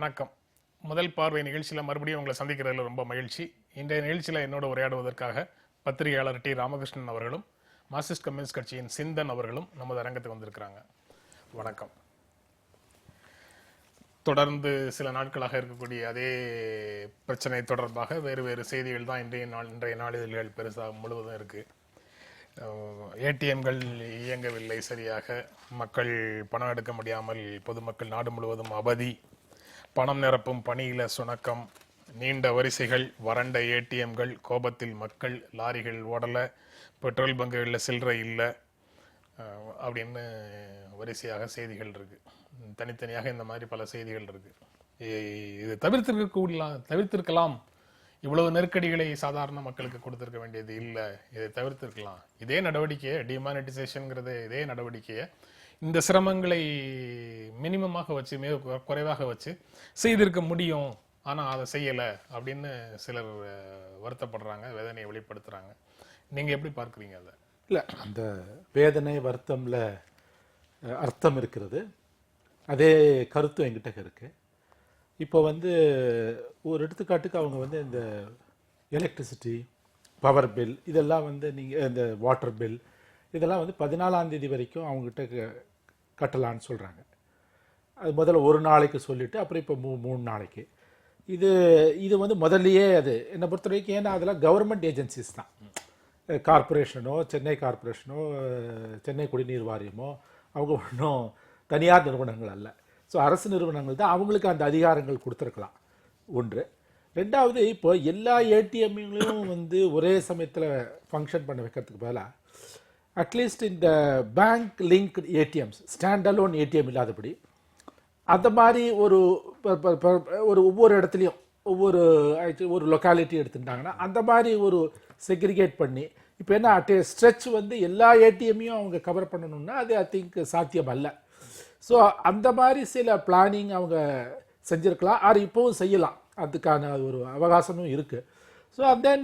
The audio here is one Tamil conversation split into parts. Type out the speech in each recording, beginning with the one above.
வணக்கம். முதல் பார்வை நிகழ்ச்சியில் மறுபடியும் உங்களை சந்திக்கிறதுல ரொம்ப மகிழ்ச்சி. இன்றைய நிகழ்ச்சியில் என்னோட உரையாடுவதற்காக பத்திரிகையாளர் டி. ராமகிருஷ்ணன் அவர்களும் மார்க்சிஸ்ட் கம்யூனிஸ்ட் கட்சியின் சிந்தன் அவர்களும் நமது அரங்கத்துக்கு வந்திருக்கிறாங்க. வணக்கம். தொடர்ந்து சில நாட்களாக இருக்கக்கூடிய அதே பிரச்சனை தொடர்பாக வேறு வேறு செய்திகள் தான் இன்றைய நாளிதழ்கள் பெருசாக முழுவதும் இருக்கு. ஏடிஎம்கள் இயங்கவில்லை சரியாக, மக்கள் பணம் எடுக்க முடியாமல் பொதுமக்கள் நாடு முழுவதும் அவதி, பணம் நிரப்பும் பணியில சுணக்கம், நீண்ட வரிசைகள், வறண்ட ஏடிஎம்கள், கோபத்தில் மக்கள், லாரிகள் ஓடலை, பெட்ரோல் பங்குகளில் சில்லறை இல்லை அப்படின்னு வரிசையாக செய்திகள் இருக்கு. தனித்தனியாக இந்த மாதிரி பல செய்திகள் இருக்கு. இது தவிர்த்திருக்கலாம். இவ்வளவு நெருக்கடிகளை சாதாரண மக்களுக்கு கொடுத்திருக்க வேண்டியது இல்லை, இதை தவிர்த்திருக்கலாம். இதே நடவடிக்கையை, டிமானிட்டைசேஷன்ங்கிறது இதே நடவடிக்கையை இந்த சிரமங்களை மினிமமாக வச்சு, மிக குறைவாக வச்சு செய்திருக்க முடியும். ஆனால் அதை செய்யலை அப்படின்னு சிலர் வருத்தப்படுறாங்க, வேதனையை வெளிப்படுத்துறாங்க. நீங்க எப்படி பார்க்குறீங்க அதை? இல்லை, அந்த வேதனை வருத்தம்ல அர்த்தம் இருக்கிறது. அதே கருத்து என்கிட்ட இருக்கு. இப்போ ஒரு எடுத்துக்காட்டுக்கு அவங்க இந்த எலக்ட்ரிசிட்டி, பவர் பில், இதெல்லாம் நீங்கள் இந்த வாட்டர் பில், இதெல்லாம் 14ஆம் தேதி வரைக்கும் அவங்ககிட்ட கட்டலான்னு சொல்கிறாங்க. அது முதல்ல ஒரு நாளைக்கு சொல்லிவிட்டு அப்புறம் இப்போ 3 நாளைக்கு. இது முதல்லையே அது என்னை பொறுத்த வரைக்கும், ஏன்னா அதெல்லாம் கவர்மெண்ட் ஏஜென்சிஸ் தான். கார்பரேஷனோ, சென்னை கார்பரேஷனோ, சென்னை குடிநீர் வாரியமோ அவங்க ஒன்றும் தனியார் நிறுவனங்கள் அல்ல. ஸோ அரசு நிறுவனங்கள் தான், அவங்களுக்கு அந்த அதிகாரங்கள் கொடுத்துருக்கலாம். ஒன்று. ரெண்டாவது, இப்போ எல்லா ஏடிஎம்களையும் ஒரே சமயத்தில் ஃபங்க்ஷன் பண்ண வைக்கிறதுக்கு பதிலாக அட்லீஸ்ட் இந்த bank link ATMs, stand alone ATM இல்லாதபடி அந்த மாதிரி ஒரு ஒவ்வொரு இடத்துலையும் ஒரு லொக்காலிட்டி எடுத்துட்டாங்கன்னா அந்த மாதிரி ஒரு செக்ரிகேட் பண்ணி, இப்போ என்ன ஸ்ட்ரெச் எல்லா ஏடிஎம்மையும் அவங்க கவர் பண்ணணும்னா அது ஐ திங்க் சாத்தியம் அல்ல. ஸோ அந்த மாதிரி சில பிளானிங் அவங்க செஞ்சுருக்கலாம், அது இப்போவும் செய்யலாம், அதுக்கான ஒரு அவகாசமும் இருக்குது. ஸோ தென்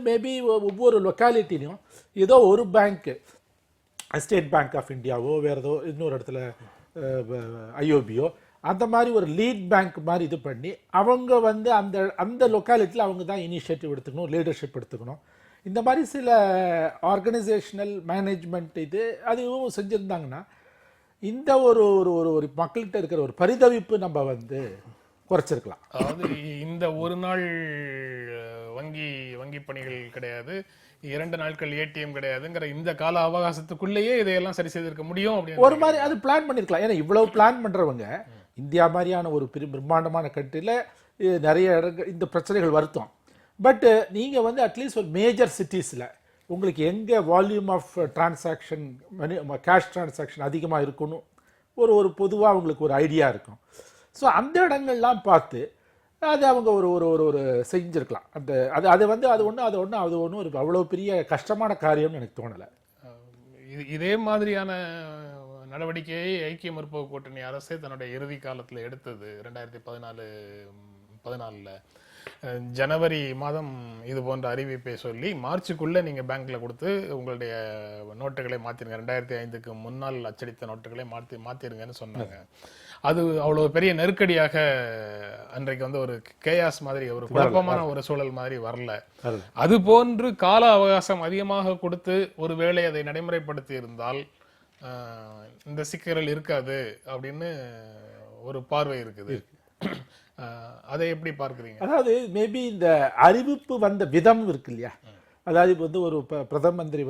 மேபி ஒவ்வொரு லொக்காலிட்டிலையும் ஏதோ ஒரு பேங்க்கு, ஸ்டேட் பேங்க் ஆஃப் இந்தியாவோ வேறு ஏதோ இன்னொரு இடத்துல ஐஓபியோ, அந்த மாதிரி ஒரு லீட் பேங்க் மாதிரி இது பண்ணி அவங்க அந்த லொக்காலிட்டியில் அவங்க தான் இனிஷியேட்டிவ் எடுத்துக்கணும், லீடர்ஷிப் எடுத்துக்கணும். இந்த மாதிரி சில ஆர்கனைசேஷனல் மேனேஜ்மெண்ட் அதுவும் செஞ்சுருந்தாங்கன்னா இந்த ஒரு ஒரு மக்கள்கிட்ட இருக்கிற ஒரு பரிதவிப்பு நம்ம குறைச்சிருக்கலாம். அதாவது இந்த ஒரு நாள் வங்கி பணிகள் கிடையாது, 2 நாட்கள் ஏடிஎம் கிடையாதுங்கிற இந்த கால அவகாசத்துக்குள்ளேயே இதையெல்லாம் சரி செய்திருக்க முடியும் அப்படின்னு ஒரு மாதிரி அது பிளான் பண்ணிருக்கலாம். ஏன்னா இவ்வளவு பிளான் பண்றவங்க இந்தியா மாதிரியான ஒரு பிரம்மாண்டமான கண்ட்ரியில் நிறைய இடங்கள் இந்த பிரச்சனைகள் வருத்தம். பட் நீங்க அட்லீஸ்ட் ஒரு மேஜர் சிட்டிஸ்ல உங்களுக்கு எங்கே volume of transaction, cash transaction அதிகமாக இருக்கணும், ஒரு பொதுவாக அவங்களுக்கு ஒரு ஐடியா இருக்கும். ஸோ அந்த இடங்கள்லாம் பார்த்து அது அவங்க ஒரு செஞ்சுருக்கலாம். அது ஒன்றும் ஒரு அவ்வளோ பெரிய கஷ்டமான காரியம்னு எனக்கு தோணலை. இதே மாதிரியான நடவடிக்கையை ஐக்கிய முற்போக்கு கூட்டணி அரசே தன்னுடைய இறுதி காலத்தில் எடுத்தது 2014 ஜனவரி மாதம் இது போன்ற அறிவிப்பை சொல்லி மார்ச்சுக்குள்ள நீங்க பேங்க்ல கொடுத்து உங்களுடைய நோட்டுகளை மாத்திருங்க, 2005க்கு முன்னால் அச்சடித்த நோட்டுகளை மாத்திருங்கன்னு சொன்னாங்க. அது அவ்வளவு பெரிய நெருக்கடியாக அன்றைக்கு ஒரு கேயாஸ் மாதிரி, ஒரு குழப்பமான ஒரு சூழல் மாதிரி வரல. அது போன்று கால அவகாசம் அதிகமாக கொடுத்து ஒருவேளை அதை நடைமுறைப்படுத்தி இருந்தால் இந்த சிக்கல்கள் இருக்காது அப்படின்னு ஒரு பார்வை இருக்குது. அதை எப்படி பார்க்குறீங்க? அதாவது மேபி இந்த அறிவிப்பு வந்த விதம் இருக்கு இல்லையா, அதாவது ஒரு பிரதம மந்திரி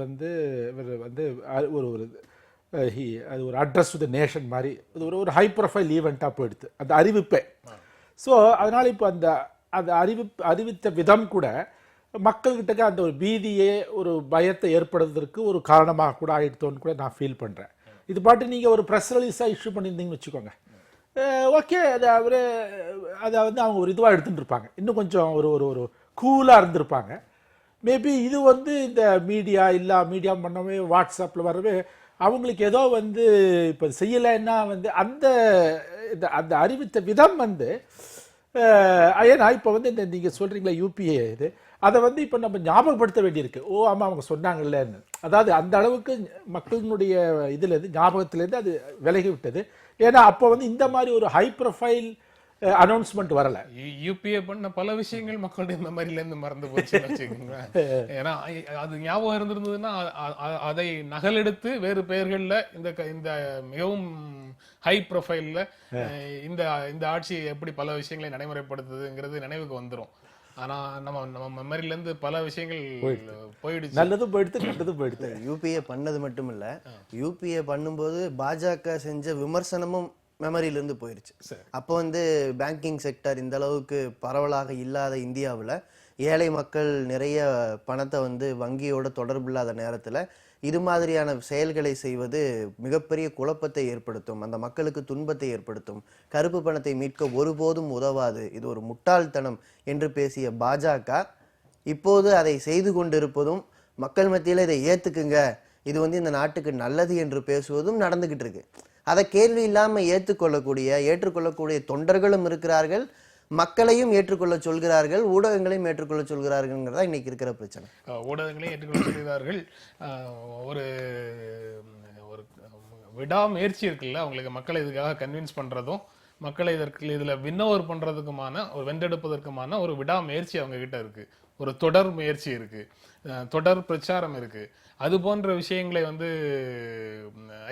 அது ஒரு அட்ரஸ் டு த நேஷன் மாதிரி ஒரு ஹை ப்ரொஃபைல் ஈவெண்ட்டாக போயிடுது அந்த அறிவிப்பே. ஸோ அதனால் இப்போ அந்த அறிவித்த விதம் கூட மக்கள்கிட்ட அந்த ஒரு பீதியே, ஒரு பயத்தை ஏற்படுவதற்கு ஒரு காரணமாக கூட ஆயிடுத்தோன்னு கூட நான் ஃபீல் பண்ணுறேன். இது பாட்டு நீங்கள் ஒரு ப்ரெஸ் ரிலீஸாக இஷ்யூ பண்ணியிருந்தீங்கன்னு வச்சுக்கோங்க, ஓகே, அதை அவங்க ஒரு இதுவாக எடுத்துகிட்டு இருப்பாங்க, இன்னும் கொஞ்சம் ஒரு கூலாக இருந்திருப்பாங்க. மேபி இது இந்த மீடியா பண்ணவே, வாட்ஸ்அப்பில் வரவே அவங்களுக்கு ஏதோ இப்போ செய்யலைன்னா அந்த அறிவித்த விதம் ஏன்னா இப்போ இந்த நீங்கள் சொல்கிறீங்களா யூபிஏ அதை இப்போ நம்ம ஞாபகப்படுத்த வேண்டியிருக்கு. ஓ ஆமாம், அவங்க சொன்னாங்கல்லன்னு. அதாவது அந்த அளவுக்கு மக்களினுடைய இதுலேருந்து, ஞாபகத்திலேருந்து அது விலகி விட்டது. ஏன்னா அப்போ இந்த மாதிரி ஒரு ஹை ப்ரொஃபைல் அனௌன்ஸ்மெண்ட் வரல. யூபிஏ பண்ண பல விஷயங்கள் மக்களுடைய மெமரியில இருந்து மறந்து போச்சுன்னு வச்சுக்கோங்களேன். ஏன்னா அது ஞாபகம் இருந்திருந்ததுன்னா அதை நகலெடுத்து வேறு பெயர்கள்ல இந்த மிகவும் ஹை ப்ரொஃபைல்ல இந்த இந்த ஆட்சி எப்படி பல விஷயங்களை நடைமுறைப்படுத்துதுங்கிறது நினைவுக்கு வந்துரும். ஆனா நம்ம மெமரியில இருந்து பல விஷயங்கள் போயிடுச்சு. நல்லதும் போயிடுது, கெட்டதும் போயிடுது. யூபிஏ பண்ணது மட்டும் இல்ல, யூபிஏ பண்ணும்போது பாஜக செஞ்ச விமர்சனமும் மெமரியிலிருந்து போயிருச்சு. அப்போ வந்து பேங்கிங் செக்டர் இந்த அளவுக்கு பரவலாக இல்லாத இந்தியாவில் ஏழை மக்கள் நிறைய பணத்தை வந்து வங்கியோட தொடர்பு இல்லாத நேரத்தில் இது மாதிரியான செயல்களை செய்வது மிகப்பெரிய குழப்பத்தை ஏற்படுத்தும், அந்த மக்களுக்கு துன்பத்தை ஏற்படுத்தும், கருப்பு பணத்தை மீட்க ஒருபோதும் உதவாது, இது ஒரு முட்டாள்தனம் என்று பேசிய பாஜக இப்போது அதை செய்து கொண்டிருப்பதும், மக்கள் மத்தியில் இதை ஏத்துக்குங்க, இது வந்து இந்த நாட்டுக்கு நல்லது என்று பேசுவதும் நடந்துகிட்டு இருக்கு. அதை கேள்வி இல்லாம ஏற்றுக்கொள்ளக்கூடிய தொண்டர்களும் இருக்கிறார்கள், மக்களையும் ஏற்றுக்கொள்ள சொல்கிறார்கள், ஊடகங்களையும் ஏற்றுக்கொள்ள சொல்கிறார்கள்ங்கிறதா இன்னைக்கு இருக்கிற பிரச்சனை. ஊடகங்களையும் ஏற்றுக்கொள்ள சொல்கிறார்கள். ஒரு ஒரு விடாமுயற்சி இருக்குல்ல அவங்களுக்கு, மக்களை இதுக்காக கன்வின்ஸ் பண்றதும் மக்களை இதுல வின்னோவர் பண்றதுக்குமான ஒரு வென்றெடுப்பதற்குமான ஒரு விடாமுயற்சி அவங்க கிட்ட இருக்கு, ஒரு தொடர் முயற்சி இருக்கு, தொடர் பிரச்சாரம் இருக்கு. அது போன்ற விஷயங்களை வந்து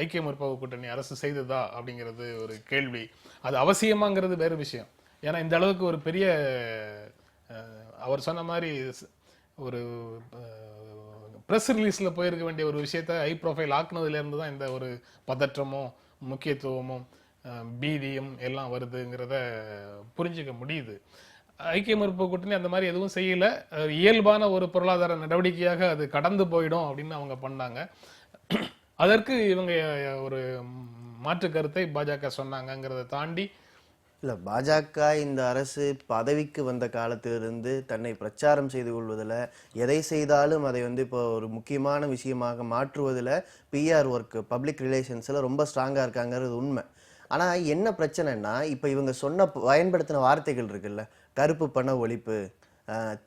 ஐக்கிய முற்போக்கு கூட்டணி அரசு செய்ததா அப்படிங்கிறது ஒரு கேள்வி. அது அவசியமாங்கிறது வேறு விஷயம். ஏன்னா இந்த அளவுக்கு ஒரு பெரிய அவர் சொன்ன மாதிரி ஒரு ப்ரெஸ் ரிலீஸ்ல போயிருக்க வேண்டிய ஒரு விஷயத்த ஹை ப்ரொஃபைல் ஆக்குனதுல இருந்து தான் இந்த ஒரு பதற்றமும் முக்கியத்துவமும் பீதியும் எல்லாம் வருதுங்கிறத புரிஞ்சுக்க முடியுது. ஐக்கிய முற்போக்கு கூட்டணி அந்த மாதிரி எதுவும் செய்யல, இயல்பான ஒரு பொருளாதார நடவடிக்கையாக அது கடந்து போயிடும் அப்படின்னு அவங்க பண்ணாங்க. அதற்கு இவங்க ஒரு மாற்று கருத்தை பாஜக சொன்னாங்கிறத தாண்டி இல்ல, பாஜக இந்த அரசு பதவிக்கு வந்த காலத்திலிருந்து தன்னை பிரச்சாரம் செய்து கொள்வதில், எதை செய்தாலும் அதை வந்து இப்போ ஒரு முக்கியமான விஷயமாக மாற்றுவதில் பிஆர் ஒர்க், பப்ளிக் ரிலேஷன்ஸ்ல ரொம்ப ஸ்ட்ராங்கா இருக்காங்கிறது உண்மை. ஆனா என்ன பிரச்சனைன்னா, இப்ப இவங்க பயன்படுத்தின வார்த்தைகள் இருக்குல்ல, கருப்பு பண ஒழிப்பு,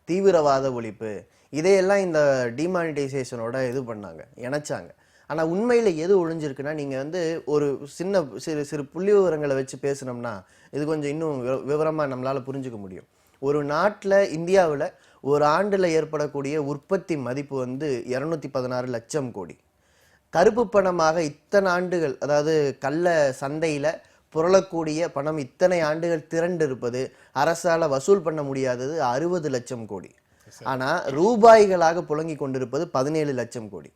தீவிரவாத ஒழிப்பு, இதையெல்லாம் இந்த டிமானிட்டைசேஷனோட இது பண்ணாங்க, இணைச்சாங்க. ஆனா உண்மையில எது ஒழிஞ்சிருக்குன்னா, நீங்க வந்து ஒரு சிறு சிறு புள்ளி விவரங்களை வச்சு பேசணும்னா இது கொஞ்சம் இன்னும் விவரமா நம்மளால புரிஞ்சுக்க முடியும். ஒரு நாட்டுல, இந்தியாவில் ஒரு ஆண்டுல ஏற்படக்கூடிய உற்பத்தி மதிப்பு வந்து 216 லட்சம் கோடி. கருப்பு பணமாக இத்தனை ஆண்டுகள், அதாவது கள்ள சந்தையில புரளக்கூடிய பணம் இத்தனை ஆண்டுகள் திரண்டு இருப்பது, அரசால வசூல் பண்ண முடியாதது 60 லட்சம் கோடி. ஆனா ரூபாய்களாக புழங்கி கொண்டிருப்பது 17 லட்சம் கோடி.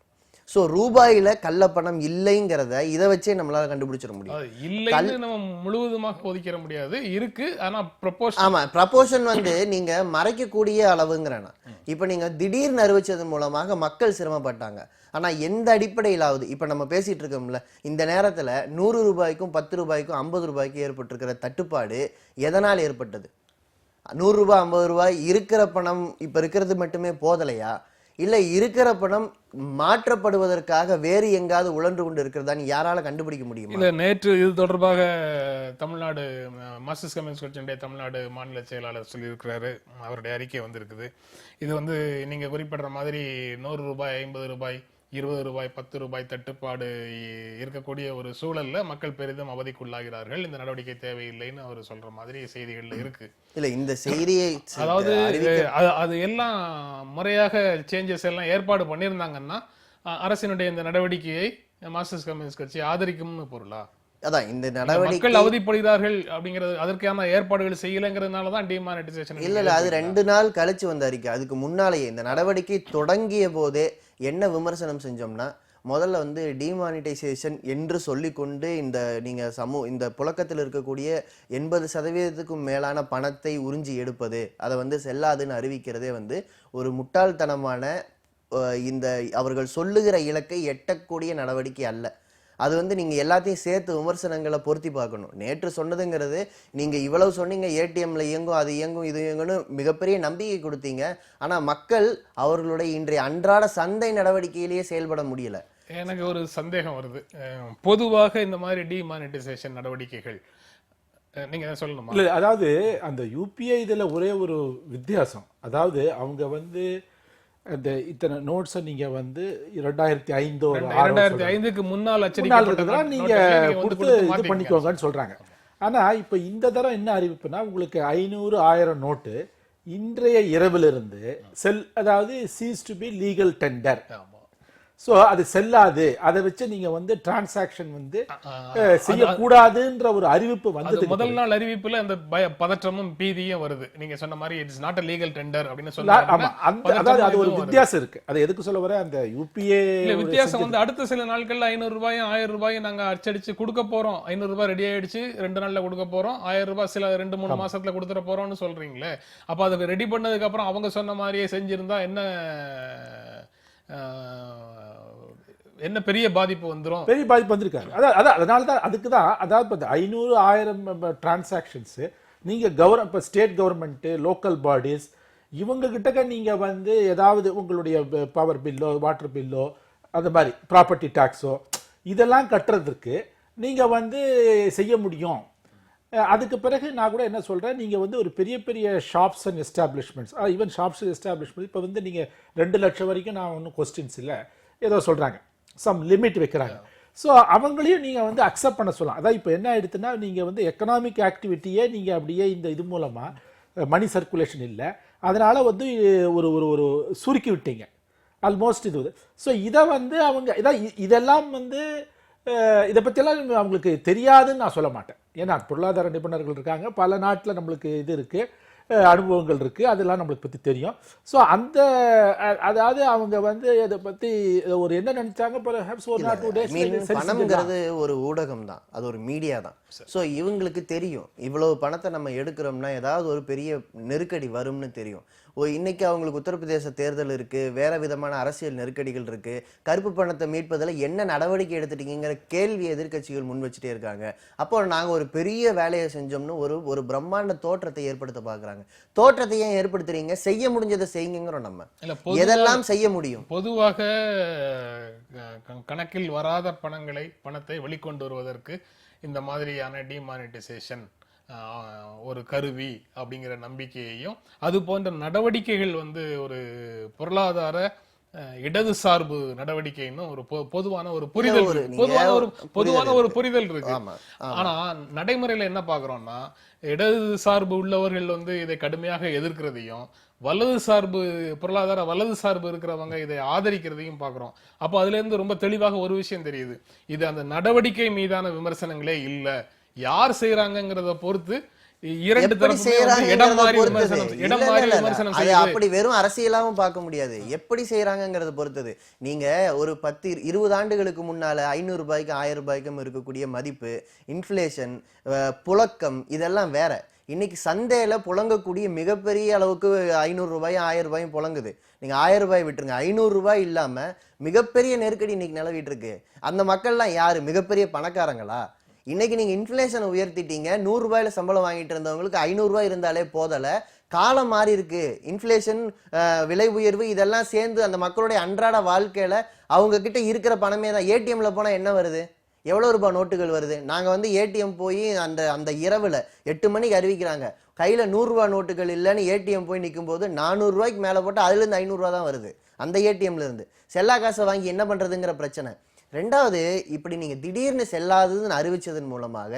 சோ ரூபாயில கள்ள பணம் இல்லைங்கிறத இதை வச்சே நம்மளால கண்டுபிடிச்சிட முடியும். இல்லைன்னு நம்ம முழுவதுமாக ஒதுக்கிற முடியாது, இருக்கு. ஆனா ப்ரொபோஷன், ஆமா, ப்ரொபோஷன் வந்து நீங்க மறைக்கக்கூடிய அளவுங்கிறனா. இப்ப நீங்க திடீர்னு அறிவிச்சது மூலமாக மக்கள் சிரமப்பட்டாங்க. ஆனா எந்த அடிப்படையிலாவது, இப்ப நம்ம பேசிட்டு இருக்கோம்ல, இந்த நேரத்துல 100 ரூபாய்க்கும் 10 ரூபாய்க்கும் 50 ரூபாய்க்கும் ஏற்பட்டிருக்கிற தட்டுப்பாடு எதனால் ஏற்பட்டது? 100 ரூபாய் 50 ரூபாய் இருக்கிற பணம் இப்ப இருக்கிறது மட்டுமே போதலையா, இல்ல இருக்கிற பணம் மாற்றப்படுவதற்காக வேறு எங்காவது உழன்று கொண்டு இருக்கிறதான்னு யாரால கண்டுபிடிக்க முடியுமா? இல்ல, நேற்று இது தொடர்பாக தமிழ்நாடு மார்க்சிஸ்ட் கம்யூனிஸ்ட் கட்சியினுடைய தமிழ்நாடு மாநில செயலாளர் சொல்லியிருக்கிறாரு, அவருடைய அறிக்கை வந்திருக்குது. இது வந்து நீங்க குறிப்பிடுற மாதிரி 100 ரூபாய் 50 ரூபாய் 20 ரூபாய் 10 ரூபாய் தட்டுப்பாடு இருக்கக்கூடிய ஒரு சூழல்ல மக்கள் பெரிதும் அவதிக்குள்ளாகிறார்கள், இந்த நடவடிக்கை தேவையில்லைன்னு அவர் சொல்ற மாதிரி செய்திகள்ல இருக்கு. இல்ல, இந்த செய்தியை அதாவது அது எல்லாம் முறையாக சேஞ்சஸ் எல்லாம் ஏற்பாடு பண்ணியிருந்தாங்கன்னா அரசினுடைய இந்த நடவடிக்கையை மார்க்சிஸ்ட் கம்யூனிஸ்ட் கட்சி ஆதரிக்கும்னு பொருளா? அதான் இந்த நடவடிக்கை மக்கள் அவதிப்படுகிறார்கள் அப்படிங்கிறது, அதற்கான ஏற்பாடுகள் செய்யலைங்கிறதுனாலதான் டிமானிட்டைசேஷன். இல்ல, அது 2 நாள் கழிச்சு வந்த அறிக்கை. அதுக்கு முன்னாலேயே இந்த நடவடிக்கை தொடங்கிய போதே என்ன விமர்சனம் செஞ்சோம்னா, முதல்ல வந்து டிமானிட்டைசேஷன் என்று சொல்லிக்கொண்டு இந்த புழக்கத்தில் இருக்கக்கூடிய 80% மேலான பணத்தை உறிஞ்சி எடுப்பது, அதை வந்து செல்லாதுன்னு அறிவிக்கிறதே வந்து ஒரு முட்டாள்தனமான, இந்த அவர்கள் சொல்லுகிற இலக்கை எட்டக்கூடிய நடவடிக்கை அல்ல. அது வந்து நீங்க எல்லாத்தையும் சேர்த்து விமர்சனங்களை பொருத்தி பார்க்கணும். நேற்று சொன்னதுங்கிறது, நீங்க இவ்வளவு சொன்னீங்க, ஏடிஎம்ல இயங்கும், அது இயங்கும், இது இயங்கும்னு மிகப்பெரிய நம்பிக்கை கொடுத்தீங்க. ஆனா மக்கள் அவர்களுடைய இன்றைய அன்றாட சந்தை நடவடிக்கையிலேயே செயல்பட முடியல. எனக்கு ஒரு சந்தேகம் வருது. பொதுவாக இந்த மாதிரி டிமானிட்டைசேஷன் நடவடிக்கைகள் நீங்க சொல்லணுமா? இல்ல, அதாவது அந்த யூபிஐ இதுல ஒரே ஒரு வித்தியாசம், அதாவது அவங்க வந்து அந்த இத்தனை நோட்ஸை நீங்க வந்து 2005 2005க்கு முன்னால் நீங்க கொடுத்து இது பண்ணிக்கோங்கன்னு சொல்றாங்க. ஆனா இப்ப இந்த தரம் என்ன அறிவிப்புனா உங்களுக்கு 500 1000 நோட்டு இன்றைய இரவிலிருந்து அதாவது cease to be legal tender. ஆமா. சோ அது செல்லாது, அதை வச்சு நீங்க வந்து டிரான்சாக்ஷன் வந்து செய்யக்கூடாதுன்ற ஒரு அறிவிப்பு வந்து முதல் நாள் அறிவிப்புல அந்த பதற்றமும் பீதியும் வருது. நீங்க சொன்ன மாதிரி it's not a legal tender அப்படின்னு ஆமா, அதாவது அது ஒரு வித்தியாசம் இருக்கு. அது எதுக்கு சொல்ல வர, அந்த யூபிஏ வித்தியாசம் வந்து அடுத்த சில நாட்கள்ல 500 ரூபாயும் 1000 ரூபாயும் நாங்க அச்சடிச்சு கொடுக்க போறோம், 500 ரூபாய் ரெடி ஆயிடுச்சு 2 நாள்ல கொடுக்க போறோம், 1000 ரூபாய் சில 2-3 மாசத்துல கொடுத்துட போறோம்னு சொல்றீங்களே. அப்ப அதுக்கு ரெடி பண்ணதுக்கு அப்புறம் அவங்க சொன்ன மாதிரியே செஞ்சிருந்தா என்ன பெரிய பாதிப்பு வந்துரும்? பெரிய பாதிப்பு வந்திருக்காரு. அதனால தான் அதுக்கு தான், அதாவது 500 1000 டிரான்சாக்ஷன்ஸ் நீங்க இப்போ ஸ்டேட் கவர்மெண்ட் லோக்கல் பாடிஸ் இவங்க கிட்ட நீங்க வந்து ஏதாவது உங்களுடைய பவர் பில்லோ வாட்டர் பில்லோ அந்த மாதிரி ப்ராப்பர்ட்டி டாக்ஸோ இதெல்லாம் கட்டுறதுக்கு நீங்க வந்து செய்ய முடியும். அதுக்கு பிறகு நான் கூட என்ன சொல்றேன், நீங்க வந்து ஒரு பெரிய பெரிய shops and establishments, even shops establishment இப்போ வந்து நீங்க 2 லட்சம் வரைக்கும் நான் ஒன்றும் கொஸ்டின்ஸ் இல்லை ஏதோ சொல்றாங்க, சம் லிமிட் வைக்கிறாங்க. ஸோ அவங்களையும் நீங்க வந்து அக்செப்ட் பண்ண சொல்லலாம். அதான் இப்போ என்ன ஆயிடுதுன்னா, நீங்க வந்து எக்கனாமிக் ஆக்டிவிட்டியே நீங்க அப்படியே இந்த இது மூலமா மணி சர்க்குலேஷன் இல்லை, அதனால வந்து ஒரு ஒரு ஒரு சுருக்கி விட்டீங்க ஆல்மோஸ்ட் இது. ஸோ இதை வந்து அவங்க இதெல்லாம் வந்து இதை பற்றியெல்லாம் அவங்களுக்கு தெரியாதுன்னு நான் சொல்ல மாட்டேன். ஏன்னா பொருளாதார நிபுணர்கள் இருக்காங்க, பல நாட்டில் நம்மளுக்கு இது இருக்குது, அனுபவங்கள் இருக்குது, அதெல்லாம் நம்மளுக்கு பற்றி தெரியும். ஸோ அதாவது அவங்க வந்து இதை பற்றி ஒரு என்ன நினைச்சாங்க, பணம்ங்கிறது ஒரு ஊடகம் தான், அது ஒரு மீடியா தான். ஸோ இவங்களுக்கு தெரியும் இவ்வளவு பணத்தை நம்ம எடுக்கிறோம்னா ஏதாவது ஒரு பெரிய நெருக்கடி வரும்னு தெரியும். இன்னைக்கு அவங்களுக்கு உத்தரப்பிரதேச தேர்தல் இருக்கு, வேற விதமான அரசியல் நெருக்கடிகள் இருக்கு, கருப்பு பணத்தை மீட்பதில் என்ன நடவடிக்கை எடுத்துட்டீங்கிற கேள்வி எதிர்கட்சிகள் முன் வச்சுட்டே இருக்காங்க. அப்போ நாங்க ஒரு பெரிய வேலையை செஞ்சோம்னு ஒரு பிரம்மாண்ட தோற்றத்தை ஏற்படுத்த பாக்குறாங்க. தோற்றத்தை ஏன் ஏற்படுத்துறீங்க? செய்ய முடிஞ்சதை செய்யுங்கிறோம். நம்ம எதெல்லாம் செய்ய முடியும்? பொதுவாக கணக்கில் வராத பணத்தை வெளிக்கொண்டு வருவதற்கு இந்த மாதிரியான டிமானிட்டைசேஷன் ஒரு கருவி அப்படிங்கிற நம்பிக்கையையும், அது போன்ற நடவடிக்கைகள் வந்து ஒரு பொருளாதார இடதுசார்பு நடவடிக்கைன்னு ஒரு பொதுவான ஒரு புரிதல் இருக்கு. ஆனா நடைமுறையில என்ன பாக்குறோம்னா, இடதுசார்பு உள்ளவர்கள் வந்து இதை கடுமையாக எதிர்க்கிறதையும், வலது சார்பு இருக்கிறவங்க இதை ஆதரிக்கிறதையும் பாக்குறோம். அப்போ அதுல இருந்து ரொம்ப தெளிவாக ஒரு விஷயம் தெரியுது, இது அந்த நடவடிக்கை மீதான விமர்சனங்களே இல்ல, யார் செய்யறாங்கிறத பொறுத்து அப்படி வெறும் அரசியலாவும் பார்க்க முடியாது, எப்படி செய்யறாங்கிறத பொறுத்தது. நீங்க ஒரு 10-20 ஆண்டுகளுக்கு முன்னால 500 ரூபாய்க்கு 1000 ரூபாய்க்கும் இருக்கக்கூடிய மதிப்பு, இன்ஃபிளேஷன், புழக்கம், இதெல்லாம் வேற. இன்னைக்கு சந்தையில புழங்கக்கூடிய மிகப்பெரிய அளவுக்கு 500 ரூபாயும் 1000 ரூபாயும் புழங்குது. நீங்க 1000 ரூபாய் விட்டுருங்க, 500 ரூபாய் இல்லாம மிகப்பெரிய நெருக்கடி இன்னைக்கு நிலவிட்டு இருக்கு. அந்த மக்கள்லாம் யாரு? மிகப்பெரிய பணக்காரங்களா? இன்னைக்கு நீங்க இன்ஃபிளேஷனை உயர்த்திட்டீங்க. 100 ரூபாயில சம்பளம் வாங்கிட்டு இருந்தவங்களுக்கு 500 ரூபாய் இருந்தாலே போதல. காலம் மாறி இருக்கு, இன்ஃபிளேஷன், விலை உயர்வு, இதெல்லாம் சேர்ந்து அந்த மக்களுடைய அன்றாட வாழ்க்கையில அவங்க கிட்ட இருக்கிற பணமே தான். ஏடிஎம்ல போனா என்ன வருது? எவ்வளவு ரூபாய் நோட்டுகள் வருது? நாங்க வந்து ஏடிஎம் போய் அந்த இரவுல 8 மணிக்கு அறிவிக்கிறாங்க, கையில 100 ரூபாய் நோட்டுகள் இல்லைன்னு ஏடிஎம் போய் நிற்கும் போது 400 ரூபாய்க்கு மேல போட்டு அதுல இருந்து 500 ரூபாய் தான் வருது அந்த ஏடிஎம்ல இருந்து. செல்லா காசை வாங்கி என்ன பண்றதுங்கிற பிரச்சனை. ரெண்டாவது, இப்படி நீங்க திடீர்னு செல்லாததுன்னு அறிவிச்சதன் மூலமாக